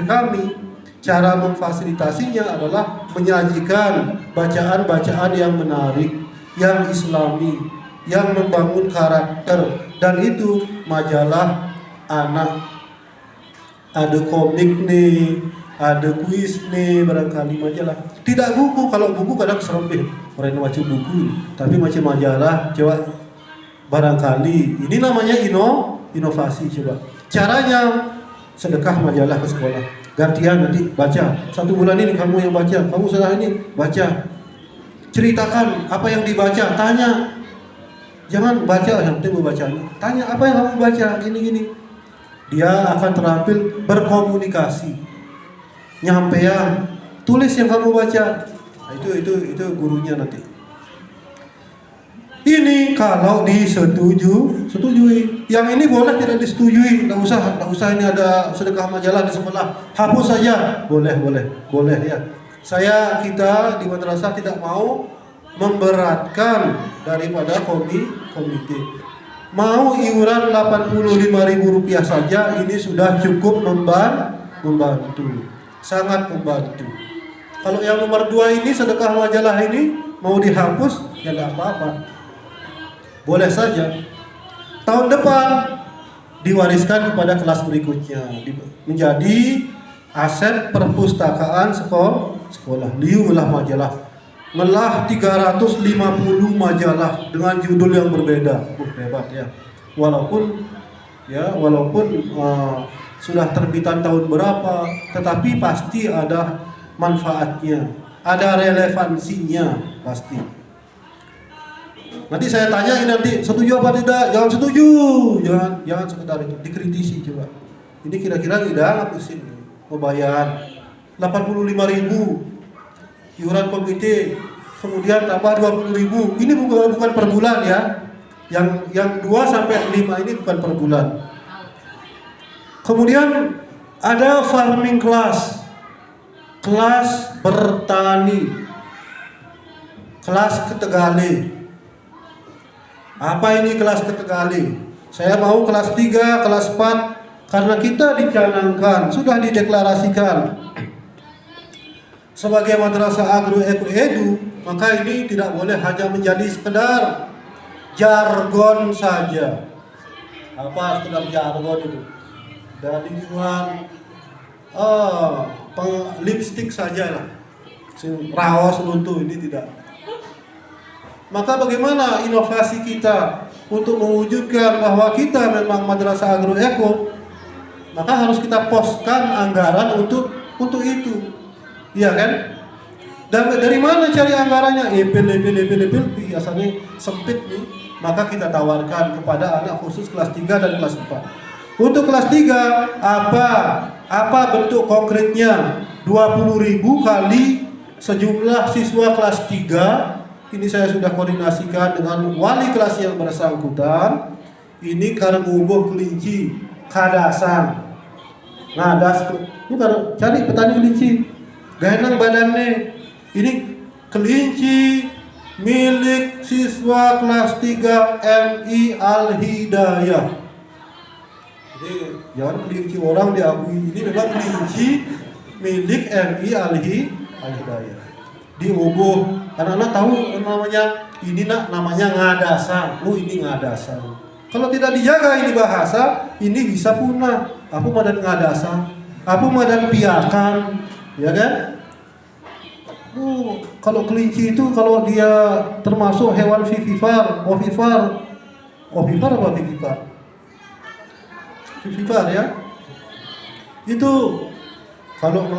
S2: kami, cara memfasilitasinya adalah menyajikan bacaan-bacaan yang menarik, yang islami, yang membangun karakter. Dan itu majalah anak. Ada komik nih, ada kuis nih, barangkali majalah. Tidak buku, kalau buku kadang serempih. Orang baca buku, tapi macam majalah, coba barangkali. Ini namanya inovasi coba. Caranya sedekah majalah ke sekolah. Gantian nanti baca. 1 bulan ini kamu yang baca, kamu setelah ini baca. Ceritakan apa yang dibaca, tanya. Jangan baca yang penting membaca. Tanya apa yang kamu baca, gini. Dia akan terampil berkomunikasi, nyampean, tulis yang kamu baca. Nah, itu gurunya nanti. Ini kalau setujui. Yang ini boleh tidak disetujui, nggak usah ini ada sedekah majalah di sebelah, hapus saja, boleh ya. Kita di madrasah tidak mau memberatkan daripada komite. Mau iuran Rp85.000 saja, ini sudah cukup membantu, sangat membantu. Kalau yang nomor 2 ini sedekah majalah ini mau dihapus, ya nggak apa-apa. Boleh saja. Tahun depan diwariskan kepada kelas berikutnya menjadi aset perpustakaan sekolah. Liulah majalah. Melah 350 majalah dengan judul yang berbeda. Hebat ya. Walaupun sudah terbitan tahun berapa, tetapi pasti ada manfaatnya, ada relevansinya pasti. Nanti saya tanya nanti setuju apa tidak, jangan setuju, jangan sekedar itu, dikritisi coba. Ini kira-kira tidak ngapusin, mau bayar 85.000 iuran komite, kemudian tambah 20.000. Ini bukan per bulan ya. Yang 2 sampai 5 ini bukan per bulan. Kemudian ada farming kelas bertani, kelas ketegale. Apa ini kelas ketegale? Saya mau kelas 3, kelas 4 karena kita dicanangkan, sudah dideklarasikan sebagai madrasah agro edu, maka ini tidak boleh hanya menjadi sekedar jargon saja. Apa sekedar jargon itu? Dari jualan lipstick saja lah, raos luntu, ini tidak. Maka bagaimana inovasi kita untuk mewujudkan bahwa kita memang madrasah agroeko? Maka harus kita poskan anggaran untuk itu, iya kan? Dan dari mana cari anggarannya? Epil, biasanya sempit nih. Maka kita tawarkan kepada anak khusus kelas 3 dan kelas 4. Untuk kelas 3 apa bentuk konkretnya? 20.000 kali sejumlah siswa kelas 3. Ini saya sudah koordinasikan dengan wali kelas yang bersangkutan. Ini Karngubuh Kelinci, Kadasan, ngadas. Ini kalau cari petani kelinci, gaenang badannya. Ini kelinci milik siswa kelas 3 MI Al-Hidayah. Jadi jangan kelinci orang diakui. Ini memang kelinci milik MI Al-Hidayah. Di Ubuh. Anak-anak tahu namanya ngadasan. Ini ngadasan. Kalau tidak dijaga ini bahasa, ini bisa punah. Apa madan ngadasan? Apa madan piakan? Ya kan? Kalau kelinci itu kalau dia termasuk hewan vivipar, ovipar apa vivipar? Vivipar ya. Itu kalau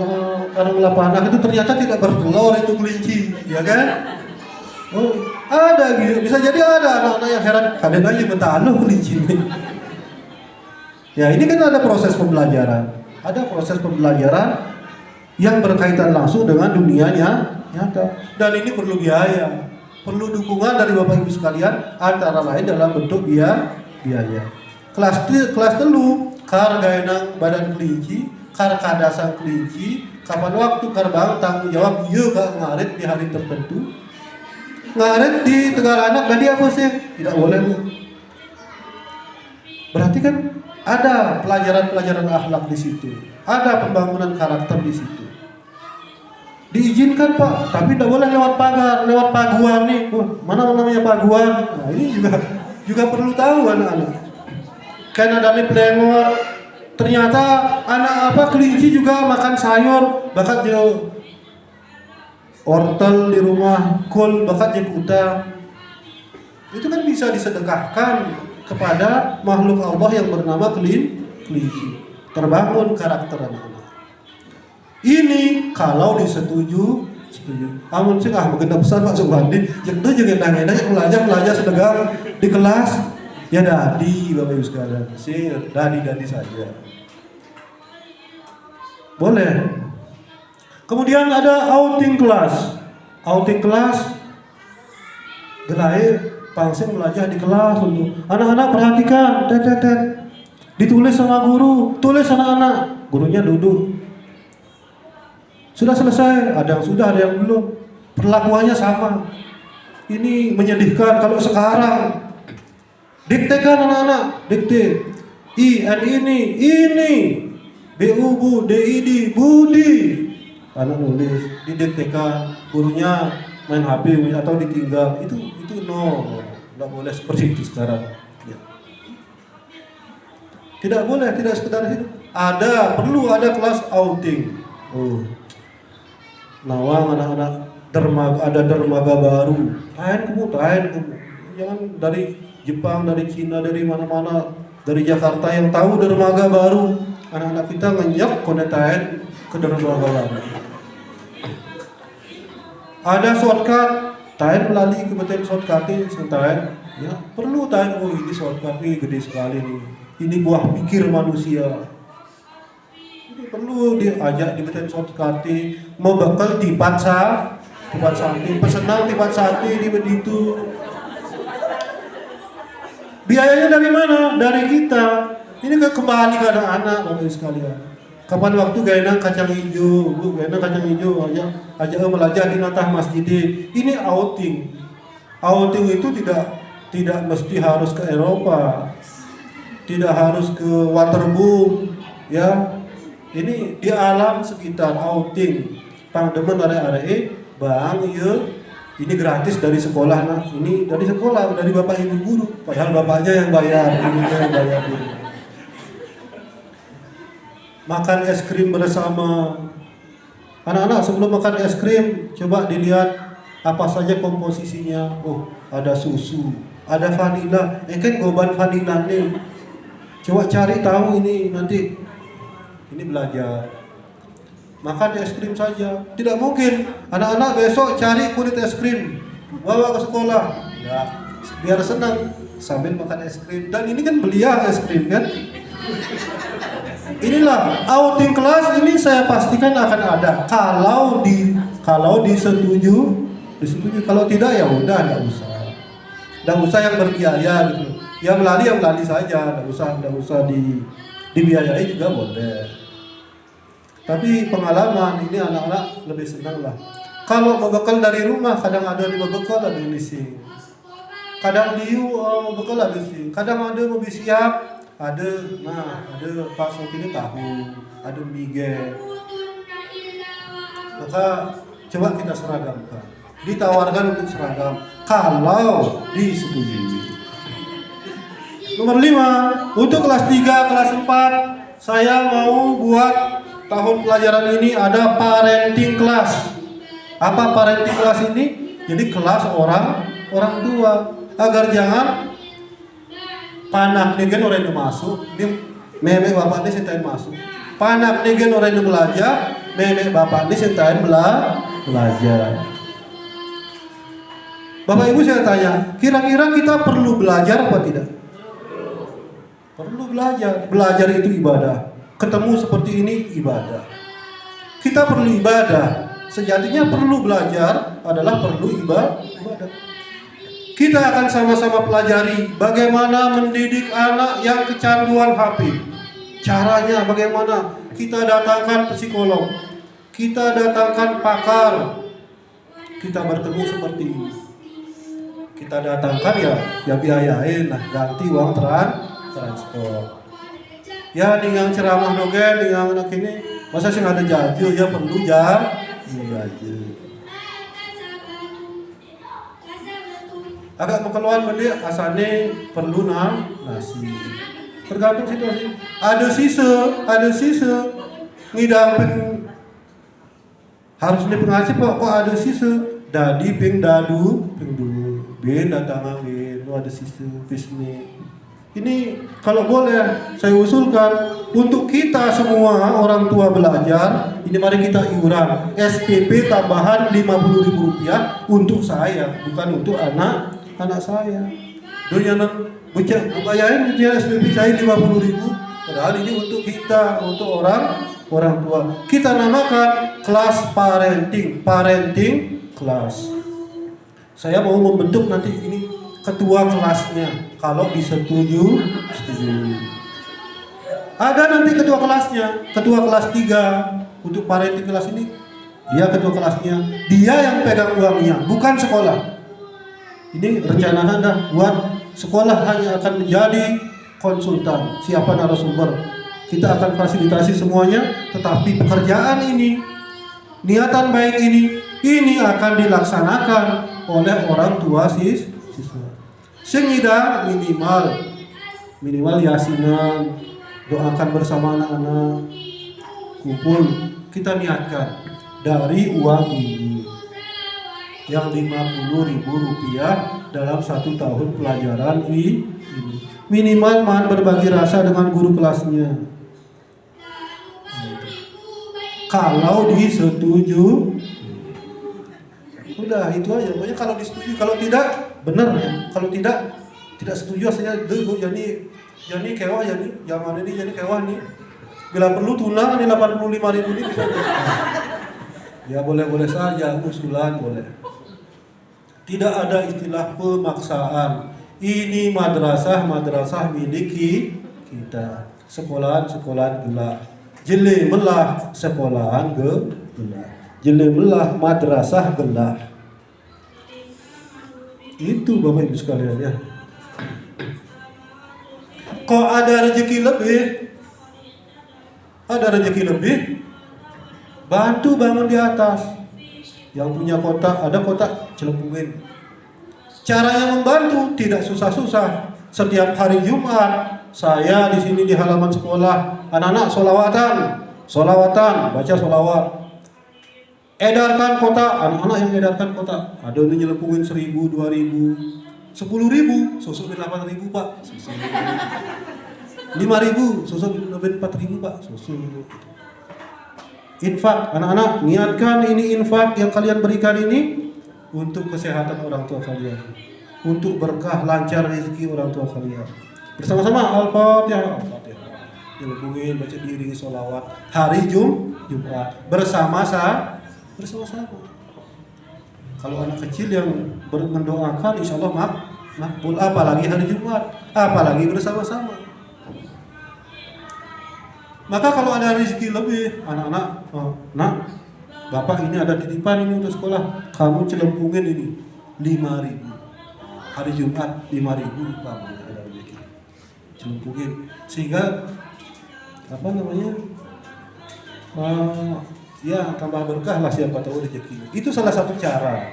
S2: ngelapa anak itu ternyata tidak bertelur itu kelinci, ya kan? Ada gitu, bisa jadi ada anak-anak yang heran, kadang aja betaluh kelinci ini. Ya ini kan ada proses pembelajaran, yang berkaitan langsung dengan dunianya nyata. Dan ini perlu biaya, perlu dukungan dari Bapak Ibu sekalian, antara lain dalam bentuk biaya. Kelas telu, kar gaenang badan kelinci, kar kadasan kelinci, kapan waktu karbang tanggung jawab iya gak ngarit di hari tertentu. Ngarit di Tegal Anak tadi apa sih? Tidak boleh Bu. Berarti kan ada pelajaran-pelajaran akhlak di situ, ada pembangunan karakter di situ. Diizinkan Pak, tapi tidak boleh lewat pagar, lewat paguan nih. Mana namanya paguan? Nah ini juga perlu tahu anak-anak. Kan ada nih plengor. Ternyata anak kelinci juga makan sayur, bakat jauh wortel di rumah, kol bakat jekuta. Itu kan bisa disedekahkan kepada makhluk Allah yang bernama kelinci. Terbangun karakter anak-anak. Ini kalau setuju. Amun sih begenda besar Pak Subhandi, yang itu juga nanya belajar sedekah di kelas. Ya dadi Bapak Ibu sekalian, sih dadi saja. Boleh. Kemudian ada outing kelas. Outing kelas gelai langsung belajar di kelas dulu. Anak-anak perhatikan, ditulis sama guru, tulis anak-anak. Gurunya duduk. Sudah selesai, ada yang sudah, ada yang belum. Perlakuannya sama. Ini menyedihkan kalau sekarang. Diktekan anak-anak, dikte. ini. Bu, DID, Budi. Anak nulis, didiktekan. Gurunya main HP atau ditinggal. Itu no. Tidak boleh seperti itu sekarang. Ya. Tidak boleh, tidak sekedar itu. Perlu ada kelas outing. Nawang anak-anak ada dermaga baru. Tahan kamu. Jangan dari Jepang, dari Cina, dari mana-mana, dari Jakarta yang tahu dermaga baru. Anak-anak kita ngenyak koneten ke dermaga baru. Ada shortcut, tahan melalui kebetulan shortcutnya tahan. Ya, perlu tahan. Ini shortcut ini gede sekali nih. Ini buah pikir manusia. Ini perlu diajak dibetul shortcutnya. Mau bakal tipat samping, pesenang tipat sate di begitu. Biayanya dari mana? Dari kita. Ini kembali ke anak-anak Bapak sekalian. Kapan waktu gaenang kacang hijau, Bu, gaenang kacang hijau aja belajar di natah masjid. Ini outing. Outing itu tidak mesti harus ke Eropa. Tidak harus ke waterboom, ya. Ini di alam sekitar outing. Pangdemen are-are bang, iya. Ini gratis dari sekolah, nah. Ini dari sekolah, dari bapak ibu guru. Padahal bapaknya yang bayar, ibunya yang bayar. Makan es krim bersama. Anak-anak sebelum makan es krim, coba dilihat apa saja komposisinya. Ada susu, ada vanila. Kan goban vanila nih. Coba cari tahu ini nanti. Ini belajar. Makan es krim saja. Tidak mungkin anak-anak besok cari kulit es krim bawa ke sekolah. Ya, biar senang sambil makan es krim. Dan ini kan belia es krim kan. Inilah outing kelas ini saya pastikan akan ada. Kalau disetujui. Kalau tidak ya udah enggak usah yang berbiaya gitu. Yang melali saja, enggak usah dibiayai juga boleh. Tapi pengalaman ini anak-anak lebih senang lah. Kalau membekal dari rumah, kadang ada di bekal, ada yang dising. Kadang bekal ada dising. Kadang ada mau siap, ada pas ini tahu, ada mige. Maka coba kita seragamkan. Ditawarkan untuk seragam. Kalau disetujui. Nomor 5, untuk kelas 3, kelas 4, saya mau buat tahun pelajaran ini ada parenting class. Apa parenting class ini? Jadi kelas orang tua, agar jangan panak nih orang yang masuk, meme bapak ini sentain masuk. Panak nih orang yang belajar, meme bapak ini sentain belajar. Bapak Ibu saya tanya, kira-kira kita perlu belajar apa tidak? Perlu belajar. Belajar itu ibadah. Ketemu seperti ini ibadah. Kita perlu ibadah. Sejatinya perlu belajar adalah perlu ibadah. Kita akan sama-sama pelajari bagaimana mendidik anak yang kecanduan HP. Caranya bagaimana? Kita datangkan psikolog. Kita datangkan pakar. Kita bertemu seperti ini. Kita datangkan ya biayain lah, ganti uang transport. Ya dengan ceramah dogen dengan anak ini masa sih ada jaju ya perlu jaju. Agak kekeluhan beli asane perlu nasi. Tergantung situasi. Ada sisa ngidapin harus di pengasih kok ada sisa. Dadi ping dadu ping dulu. Ben datang ben ada sisa bisnis. Ini kalau boleh saya usulkan untuk kita semua orang tua belajar, ini mari kita iuran SPP tambahan Rp50.000 untuk saya, bukan untuk anak saya. Dunia bayarin dia SPP saya Rp50.000, padahal ini untuk kita, untuk orang tua. Kita namakan kelas parenting class. Saya mau membentuk nanti ini ketua kelasnya. Kalau setuju. Ada nanti ketua kelasnya, ketua kelas 3 untuk parenting kelas ini. Dia ketua kelasnya, dia yang pegang uangnya, bukan sekolah. Ini rencana Anda buat sekolah hanya akan menjadi konsultan. Siapa narasumber? Kita akan fasilitasi semuanya, tetapi pekerjaan ini, niatan baik ini akan dilaksanakan oleh orang tua siswa. Sehingga minimal yasinan, doakan bersama anak-anak, kumpul, kita niatkan dari uang ini yang Rp50.000 dalam 1 tahun pelajaran ini. Minimal berbagi rasa dengan guru kelasnya. Kalau disetujui, udah itu aja. Pokoknya kalau disetujui, kalau tidak benar ya. Kalau tidak setuju saya jadi kewah yang ada ini jadi kewah nih. Bila perlu tunang nih 85.000 ini bisa. Ya boleh-boleh saja usulan boleh. Tidak ada istilah pemaksaan. Ini madrasah milik kita. Sekolahan gelah. Jele melah sekolahan gelah. Jele melah madrasah gelah. Itu Bapak Ibu sekalian ya. Kok ada rezeki lebih, bantu bangun di atas. Yang punya kotak, ada kotak, celupungin. Caranya membantu tidak susah-susah. Setiap hari Jumat, saya di sini di halaman sekolah, anak-anak solawatan, baca solawat. Edarkan kotak, anak-anak yang edarkan kotak. Ada yang nyelepungin 1.000, 2.000, 10.000, sosok 8.000 Pak. 5.000, sosok 4.000 Pak. Sosok. Infak, anak-anak niatkan ini infak yang kalian berikan ini untuk kesehatan orang tua kalian, untuk berkah lancar rezeki orang tua kalian. Bersama-sama Al-Fatihah. Dilepungin, baca diri, sholawat hari Jumat bersama-sama. Kalau anak kecil yang mendoakan, insya Allah makbul. Apalagi hari Jumat, apalagi bersama-sama. Maka kalau ada rezeki lebih, anak-anak, Bapak ini ada titipan ini untuk sekolah, kamu celempungin ini 5.000. Hari Jumat 5.000 Bapak ada rezeki. Celempungin sehingga ya tambah berkah lah, siapa tahu rezeki. Itu salah satu cara.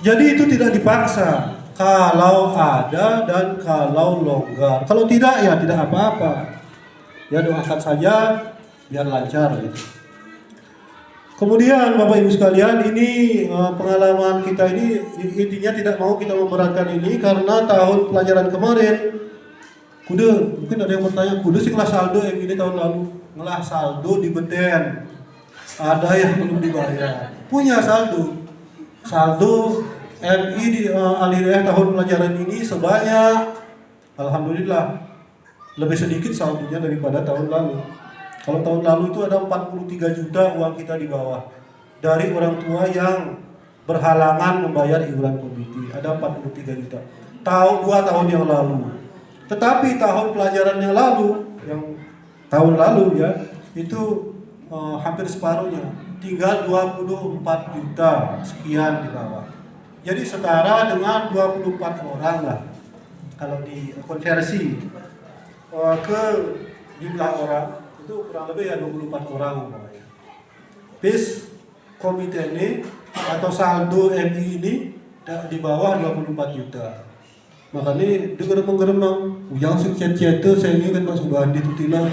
S2: Jadi itu tidak dipaksa. Kalau ada dan kalau longgar. Kalau tidak ya tidak apa-apa. Ya doakan saja biar lancar gitu. Kemudian Bapak Ibu sekalian, ini pengalaman kita ini intinya tidak mau kita memberatkan ini karena tahun pelajaran kemarin mungkin ada yang bertanya, kudu sih ngelah saldo yang ini tahun lalu. Ngelah saldo di Beden. Ada yang belum dibayar. Punya saldo MI di Aliriyah tahun pelajaran ini sebanyak, alhamdulillah, lebih sedikit saldonya daripada tahun lalu. Kalau tahun lalu itu ada 43 juta uang kita di bawah dari orang tua yang berhalangan membayar iuran komite. Ada 43 juta. 2 tahun yang lalu. Tetapi tahun pelajaran yang tahun lalu ya, itu hampir separuhnya. Tinggal 24 juta sekian di bawah. Jadi setara dengan 24 orang lah. Kalau dikonversi ke jumlah orang itu kurang lebih ya 24 orang. Bis komite ini atau saldo MI ini di bawah 24 juta. Makanya digeremang-geremang, yang sekian-sekian itu saya ini kan masuk bandi itu tilang.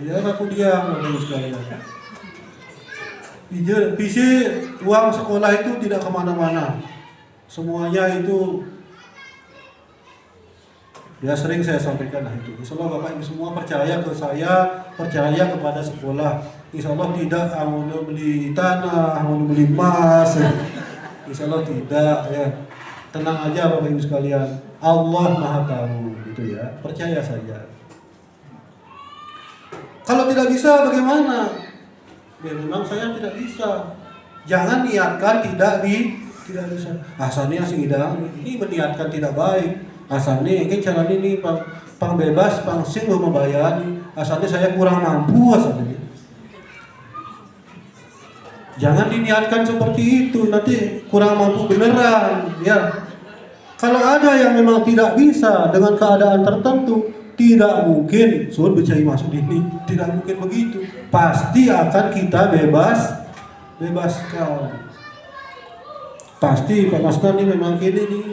S2: Ya aku diam sekalian. Visi uang sekolah itu tidak kemana-mana. Semuanya itu ya sering saya sampaikan lah itu. Insya Allah Bapak Ibu semua percaya ke saya, percaya kepada sekolah. Insya Allah tidak mau beli tanah, mau beli emas. Insya Allah tidak ya. Tenang aja Bapak Ibu sekalian. Allah Maha tahu gitu ya. Percaya saja. Kalau tidak bisa bagaimana? Ya memang saya tidak bisa. Jangan niatkan tidak bisa. Asalnya sih ini meniatkan tidak baik. Asalnya kan cara ini pang bebas, pang sing belum membayar. Asalnya saya kurang mampu asalnya. Jangan diniatkan seperti itu, nanti kurang mampu beneran, ya. Kalau ada yang memang tidak bisa dengan keadaan tertentu, tidak mungkin suruh bercai masuk ini, tidak mungkin begitu. Pasti akan kita bebaskan. Pasti Pak Master ini memang gini nih,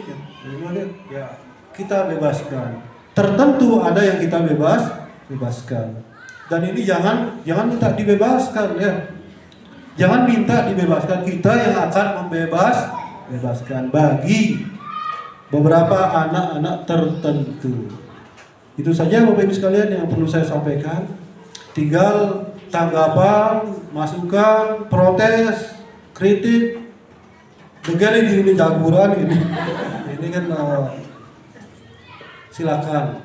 S2: ya kita bebaskan. Tertentu ada yang kita bebaskan. Dan ini jangan minta dibebaskan, ya. Jangan minta dibebaskan, kita yang akan membebaskan bagi beberapa anak-anak tertentu. Itu saja Bapak Ibu sekalian yang perlu saya sampaikan. Tinggal tanggapan, masukan, protes, kritik. Negara ini jagoan ini. Ini kan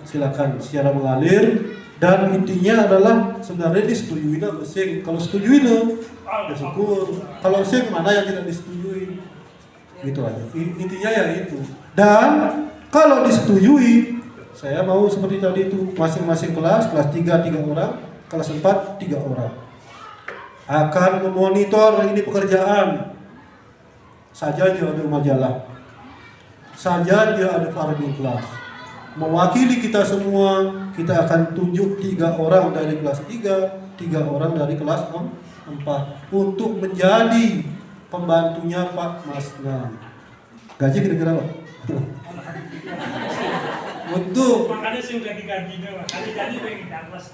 S2: silakan secara mengalir. Dan intinya adalah sebenarnya disetujui sing. Kalau setujui ya syukur. Kalau sing mana yang tidak disetujui, gitu aja. Intinya ya itu. Dan kalau disetujui, saya mau seperti tadi itu, masing-masing kelas 3 orang, kelas 4 3 orang akan memonitor ini pekerjaan. Saja dia ada majalah, saja dia ada farming class. Mewakili kita semua, kita akan tunjuk 3 orang dari kelas 3, 3 orang dari kelas 4 untuk menjadi pembantunya Pak Masnan. Gaji kira-kira Pak?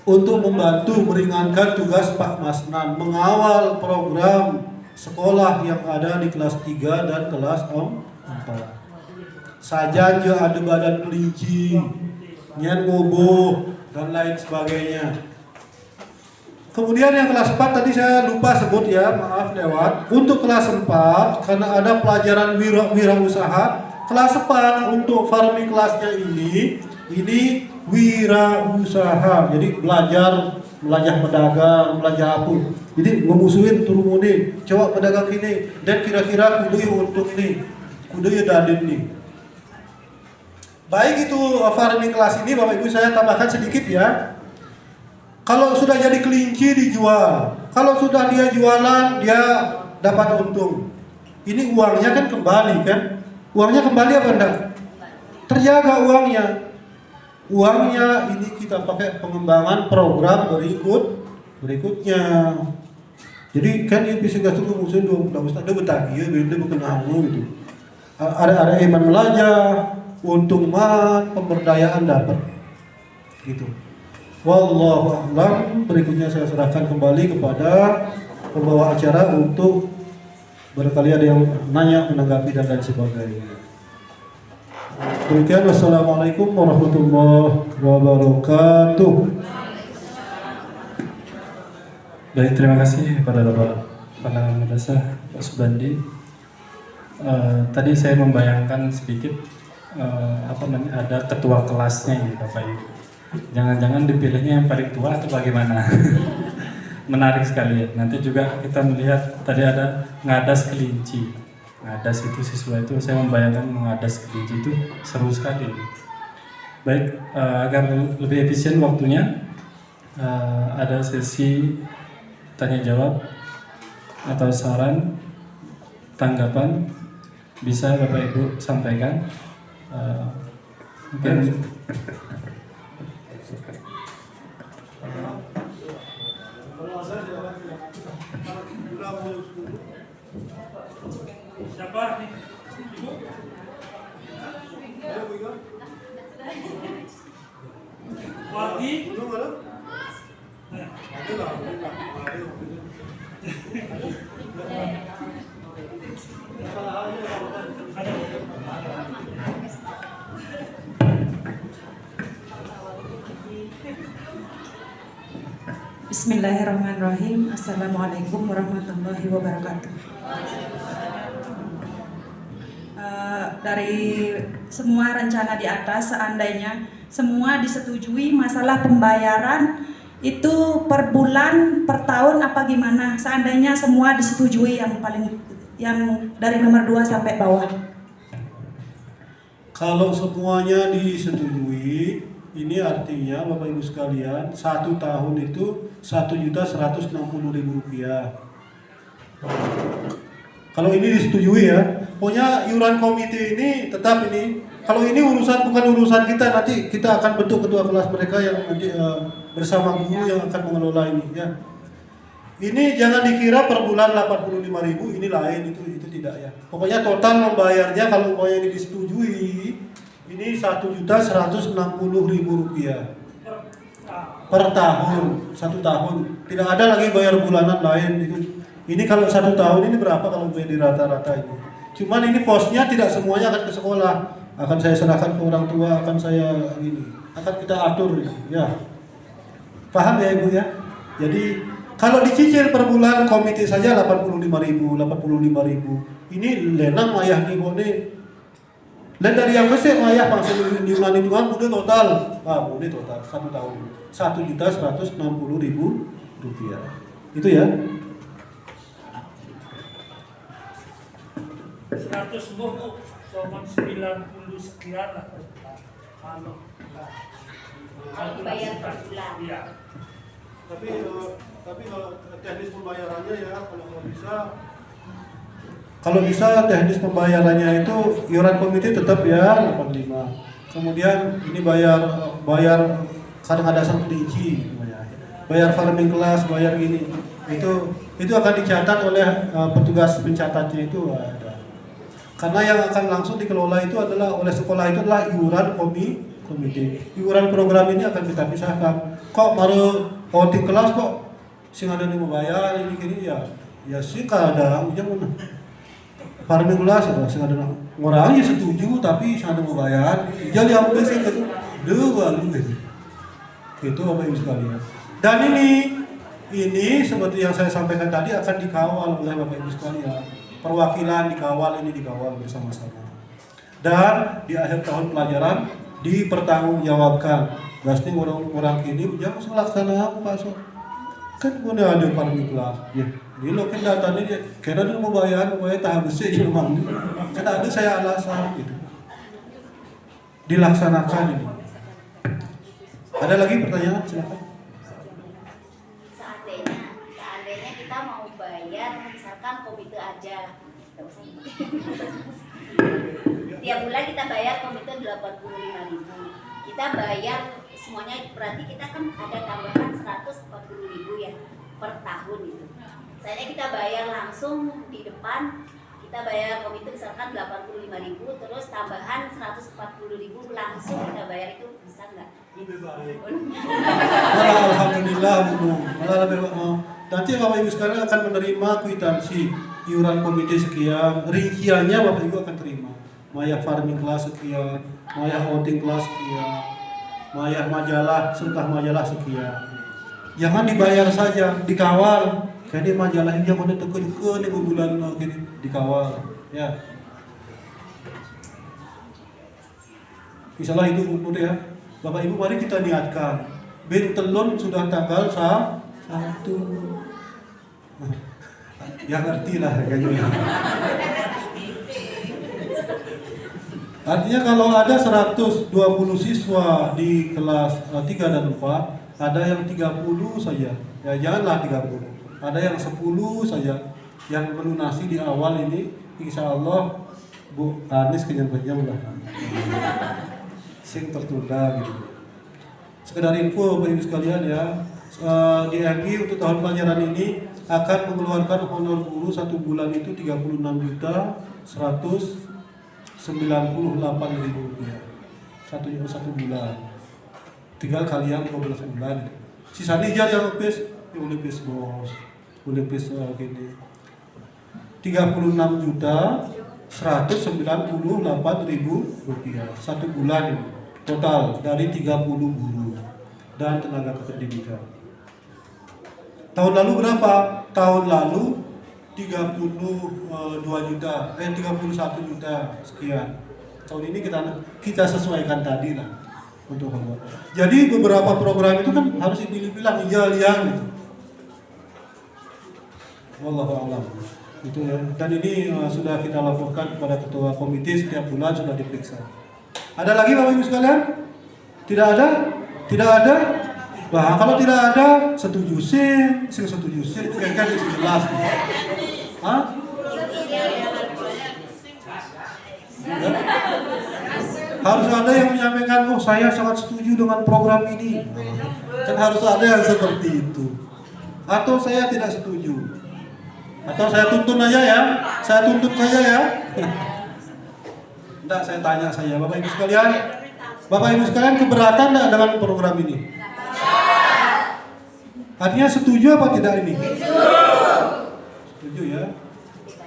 S2: Untuk membantu meringankan tugas Pak Masnan, mengawal program sekolah yang ada di kelas 3 dan kelas 4. Saja dia ada badan kelinci, nyan ngoboh, dan lain sebagainya. Kemudian yang kelas 4 tadi saya lupa sebut ya, maaf lewat. Untuk kelas 4 karena ada pelajaran wirausaha, kelas 4 untuk farming kelasnya ini wirausaha. Jadi belajar pedagang, belajar apa. Jadi memusuhin turun coba pedagang ini dan kira-kira kudu untuk ini, kudu dadin nih. Baik itu farming kelas ini Bapak Ibu saya tambahkan sedikit ya. Kalau sudah jadi kelinci dijual, kalau sudah dia jualan dia dapat untung. Ini uangnya kan kembali kan? Uangnya kembali apa enggak? Terjaga uangnya. Uangnya ini kita pakai pengembangan program berikutnya. Jadi kan dia bisa gasuk musuh ada betagi ya, beda berkenamu gitu. Ada iman belajar. Untung pemberdayaan dapat gitu. Wallahu a'lam. Berikutnya saya serahkan kembali kepada pembawa acara untuk barangkali ada yang nanya, menanggapi dan lain sebagainya. Demikian, wassalamualaikum warahmatullahi wabarakatuh.
S1: Baik, terima kasih kepada Bapak Kepala Madrasah Pak Subandi. Tadi saya membayangkan sedikit ada ketua kelasnya ini Bapak Ibu. Jangan-jangan dipilihnya yang paling tua atau bagaimana? Menarik sekali ya. Nanti juga kita melihat tadi ada ngadas kelinci. Ngadas itu siswa itu saya membayangkan mengadas kelinci itu seru sekali. Baik, agar lebih efisien waktunya, ada sesi tanya jawab atau saran, tanggapan bisa Bapak Ibu sampaikan. Mungkin
S3: siapa nih? Ibu? Wati?
S4: Bismillahirrahmanirrahim. Assalamualaikum warahmatullahi wabarakatuh. Dari semua rencana di atas, seandainya semua disetujui masalah pembayaran Itu per bulan, per tahun apa gimana? Seandainya semua disetujui yang dari nomor 2 sampai bawah.
S2: Kalau semuanya disetujui, ini artinya Bapak Ibu sekalian, 1 tahun itu Rp1.160.000. Kalau ini disetujui ya, pokoknya iuran komite ini tetap ini. Kalau ini bukan urusan kita, nanti kita akan bentuk ketua kelas mereka yang nanti bersama guru yang akan mengelola ini ya. Ini jangan dikira per bulan 85.000, ini lain, itu tidak ya. Pokoknya total membayarnya kalau mau yang disetujui ini Rp1.160.000 per tahun, 1 tahun. Tidak ada lagi bayar bulanan lain. Ini kalau 1 tahun ini berapa kalau di rata-rata ini? Cuman ini posnya tidak semuanya akan ke sekolah, akan saya serahkan ke orang tua, akan kita atur ya. Paham ya Ibu ya? Jadi kalau dicicil per bulan komite saja 85.000. Ini lenang mayah nih bone. Dan dari yang besar mayah langsung diulani Tuhan udah total. Udah total 1 tahun. Rp1.160.000. Itu ya.
S3: 100 buku, cuma 90 sekian lah. Kalau
S5: bayar per bulan.
S3: Iya.
S2: Tapi kalau teknis pembayarannya ya kalau bisa teknis pembayarannya itu iuran komite tetap ya 85. Kemudian ini bayar kadang ada sang pendici, bayar farming kelas, bayar gini. Itu akan dicatat oleh petugas pencatatnya itu ada. Karena yang akan langsung dikelola itu adalah oleh sekolah itu adalah iuran komite. Iuran program ini akan kita pisahkan. Kok baru outing kelas kok sing ada yang membayar ini gini ya sih kadang jangan farming kelas ya sing ada orangnya setuju tapi sing ada membayar jadi apa sih itu dua lu itu Bapak Ibu sekalian. Dan ini seperti yang saya sampaikan tadi akan dikawal oleh Bapak Ibu sekalian. Perwakilan dikawal bersama-sama. Dan di akhir tahun pelajaran dipertanggungjawabkan. Pasti orang ini jangan melaksanakan Pak So. Kan punya ada farming kelas. Ya, di lokin datanya dia kira dia mau bayar tahap besi memang. Karena ada saya alasan gitu. Dilaksanakan ini. Ada lagi pertanyaan? Silakan.
S5: Seandainya kita mau bayar misalkan komite aja. Tiap bulan kita bayar komite 85.000. Kita bayar semuanya berarti kita kan ada tambahan 140.000 ya per tahun itu. Misalnya kita bayar langsung di depan, kita bayar komite misalkan 85.000 terus tambahan 140.000 langsung kita bayar, itu bisa nggak?
S2: Lebih baik. Alhamdulillah Bu. Nanti Bapak Ibu sekalian akan menerima kwitansi iuran komite sekian, rinciannya Bapak Ibu akan terima. Maya farming kelas sekian, maya outing kelas sekian, maya majalah, serta majalah sekian. Jangan dibayar saja, dikawal. Kayak majalah ini yang mana teken-teken nih bulan gini dikawal, ya. Misalnya itu udah ya. Bapak Ibu mari kita niatkan. Bentelon sudah tanggal 1. Ya ngerti lah kayak gitu. Artinya kalau ada 120 siswa di kelas 3 dan 4, ada yang 30 saja. Ya janganlah 30. Ada yang 10 saja yang melunasi di awal ini. Insya Allah Bu Anis kenyang-kenyang lah. Sing tertunda gitu. Sekedar info Bapak Ibu sekalian ya. Di MI untuk tahun pelajaran ini akan mengeluarkan honor guru 1 bulan itu 36.198.000 rupiah. Satu bulan. Tinggal kalian 12 bulan. Sisanya aja yang lebih bos. Lebih gini. 36.198.000 rupiah 1 bulan ini. Total dari 30 guru dan tenaga kependidikan. Tahun lalu berapa? Tahun lalu 31 juta sekian. Tahun ini kita sesuaikan tadi lah. untuk membuat. Jadi beberapa program itu kan harus dipilih-pilih iya gitu. Wallahu a'lam. Itu ya. Dan ini sudah kita laporkan kepada ketua komite, setiap bulan sudah diperiksa. Ada lagi Bapak Ibu sekalian? Tidak ada? Tidak ada? Nah, kalau tidak ada, setuju sih, kan jelas. Hah? Ya? Harus ada yang menyampaikan, oh saya sangat setuju dengan program ini. Kan harus ada yang seperti itu. Atau saya tidak setuju. Atau saya tuntun aja ya, saya tuntut saja ya. Enggak, saya tanya saya, Bapak Ibu sekalian. Bapak Ibu sekalian keberatan enggak dengan program ini? Artinya setuju apa tidak ini? Setuju ya.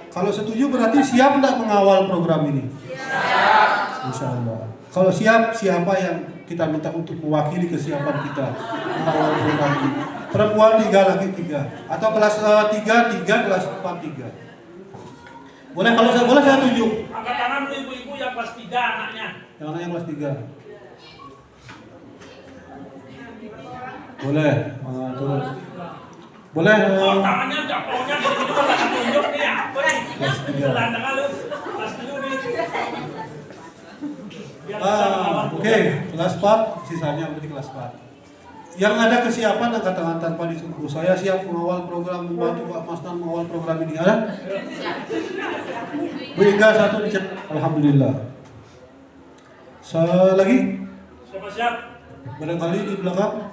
S2: Kalau setuju berarti siap enggak mengawal program ini? Insya Allah. Kalau siap, siapa yang kita minta untuk mewakili kesiapan kita mengawal program ini? Perempuan 3, laki 3. Atau kelas 3, kelas 4, 3. Boleh, kalau saya boleh saya tunjuk.
S3: Angkat tangan ibu-ibu yang kelas 3 anaknya.
S2: Yang anaknya kelas 3. Boleh. Terus. Boleh.
S3: Oh, tangannya enggak pokoknya gitu kan akan tunjuk nih apa nih.
S2: Kelas 3.
S3: Gelandang lu. Kelas 7 nih.
S2: Oke, kelas 4, sisanya berarti kelas 4. Yang ada kesiapan angkat tangan tanpa disuruh. Saya siap mengawal program, membantu Pak Masnan mengawal program ini. Ada? Bu Inga 1 dicek. Alhamdulillah. Lagi?
S3: Siap.
S2: Barangkali di belakang.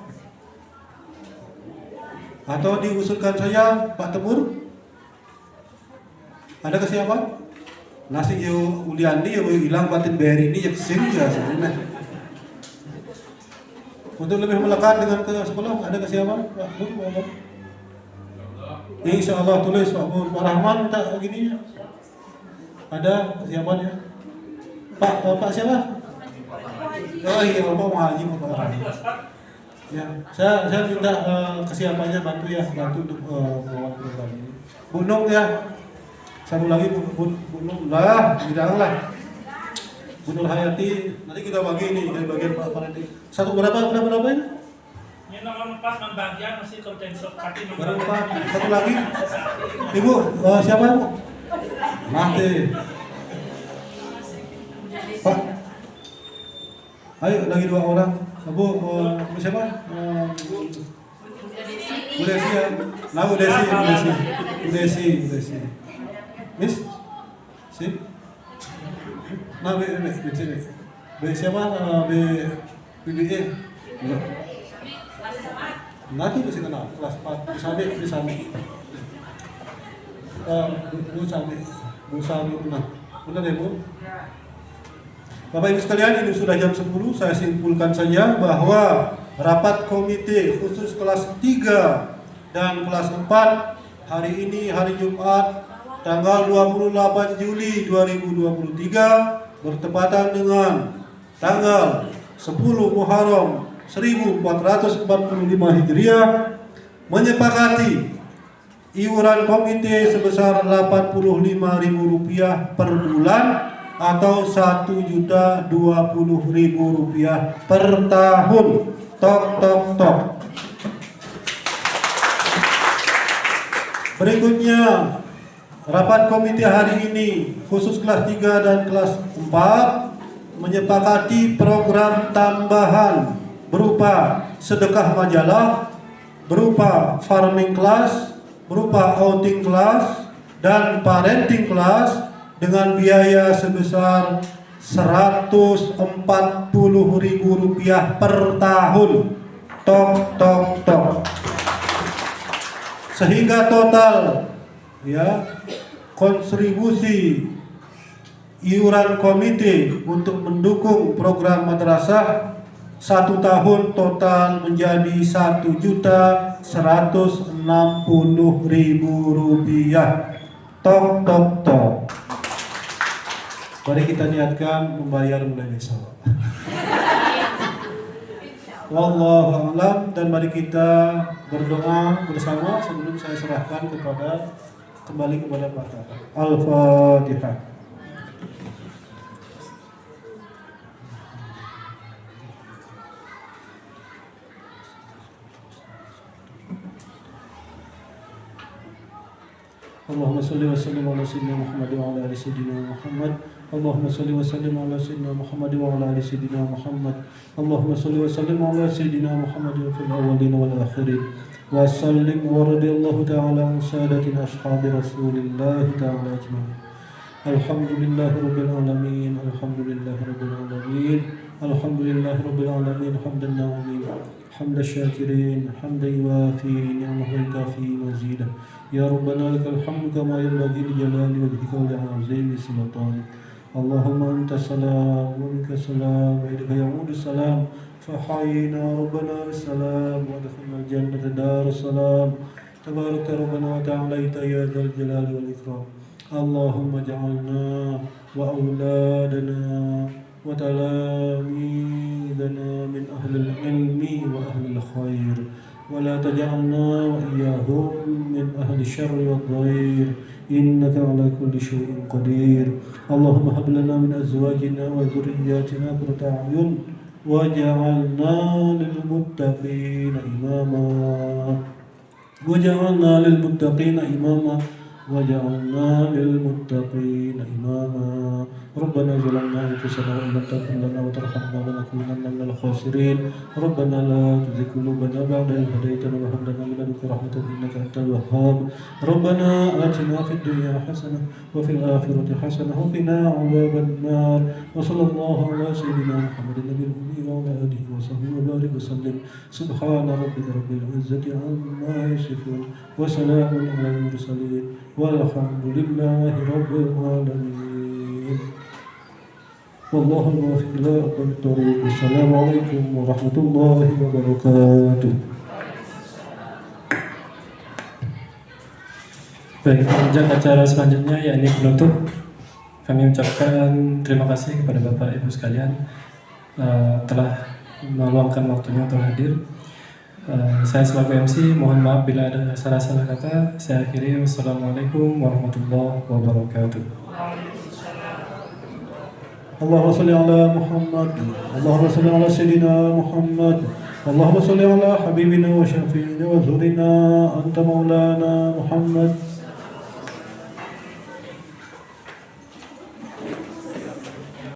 S2: Atau diusulkan saya Pak Temur. Ada kesiapan? Nasi yo Uliandi yo hilang batin BRI ini ya kesini ya sebenarnya. Untuk lebih melekat dengan ke sekolah ada kesiapan Pak Bu? Insya Allah tulis Pak Bu. Pak Rahman minta begini ya. Ada kesiapannya. Pak siapa? Oh iya Pak Haji Pak Haji. Ya, saya minta kesiapannya bantu ya, bantu untuk mengawal program ini. Bu Nung ya. Satu lagi Bu Nung lah, janganlah. Bu Nur Hayati, nanti kita bagi ini dari bagian Pak nanti. Satu berapa ini?
S3: Ini nomor pas membagian masih konten kaki
S2: Berapa? Satu lagi. Ibu, siapa Bu? Nanti. Pak. Ayo lagi 2 orang. Bu siapa? Bu Desi ya. Nah, Bu Desi. Miss? Sip. Nah, B siapa? BBE. Nanti bisa kenal kelas 4 bisa. Bu Sami. Udah deh Bu. Bapak Ibu sekalian, ini sudah jam 10. Saya simpulkan saja bahwa rapat komite khusus kelas 3 dan kelas 4 hari ini hari Jumat tanggal 28 Juli 2023 bertepatan dengan tanggal 10 Muharram 1445 Hijriah menyepakati iuran komite sebesar Rp85.000 per bulan atau Rp1.020.000 per tahun. Tok. Berikutnya rapat komite hari ini khusus kelas 3 dan kelas 4 menyepakati program tambahan berupa sedekah majalah, berupa farming class, berupa outing class dan parenting class dengan biaya sebesar Rp140.000 per tahun. Tok. Sehingga total ya kontribusi iuran komite untuk mendukung program madrasah 1 tahun total menjadi Rp1.160.000. Tok. Mari kita niatkan membayar mulai besok. Wallahu a'lam, dan mari kita berdoa bersama sebelum saya serahkan kembali kepada Pak Tata. Al-Fatihah. اللهم صل وسلم على سيدنا محمد وعلى آل سيدنا محمد. اللهم صل وسلم على سيدنا محمد وعلى آل سيدنا محمد. اللهم صل وسلم على سيدنا محمد في الأولين والآخرين وسلم ورضي الله تعالى عن سادتنا أصحاب رسول الله تعالى أجمعين. الحمد لله رب العالمين. الحمد لله رب العالمين. الحمد لله رب العالمين حمدا نعمين حمد الشاكرين حمدا يوافي نعمه ويكافي مزيدا. يا ربنا لك الحمد كما ينبغي لجلال وجهك ولعظيم سلطانك. اللهم أنت السلام ومنك السلام وإليك يعود السلام. فحيينا ربنا بالسلام وادخلنا الجنة دار السلام. تبارك ربنا وتعاليت يا ذا الجلال والإكرام. اللهم اجعلنا وأولادنا وتلاميذنا من أهل العلم وأهل الخير، ولا تجعلنا وإياهم من أهل الشر والضير، إنك على كل شيء قدير. اللهم هب لنا من أزواجنا وذرياتنا قرة أعين واجعلنا للمتقين إماما. وجعلنا للمتقين إماما. وجعلنا للمتقين إماما. ربنا ظلمنا أنفسنا وإن لم تغفر لنا وترحمنا لنكونن من الخاسرين. ربنا لا تزغ قلوبنا بعد إذ هديتنا وهب لنا من لدنك رحمة إنك أنت الوهاب. ربنا آتنا في الدنيا حسنة وفي الآخرة حسنة وقنا عذاب النار. وصلى الله على سيدنا محمد النبي الأمي وعلى آله وصحبه وبارك وسلم. سبحان ربك رب العزة عما يصفون وسلام على المرسلين والحمد لله رب العالمين. والله الموفق إلى أقوم الطريق. السلام عليكم ورحمة الله وبركاته.
S1: Baik, lanjut acara selanjutnya yakni penutup. Kami ucapkan terima kasih kepada Bapak Ibu sekalian telah meluangkan waktunya untuk hadir. Saya selaku MC mohon maaf bila ada salah-salah kata. Saya akhiri. Wassalamualaikum warahmatullahi wabarakatuh.
S2: اللهم صل على محمد. اللهم صل على سيدنا محمد. اللهم صل على حبيبنا وشفيعنا وزورنا أنت مولانا محمد.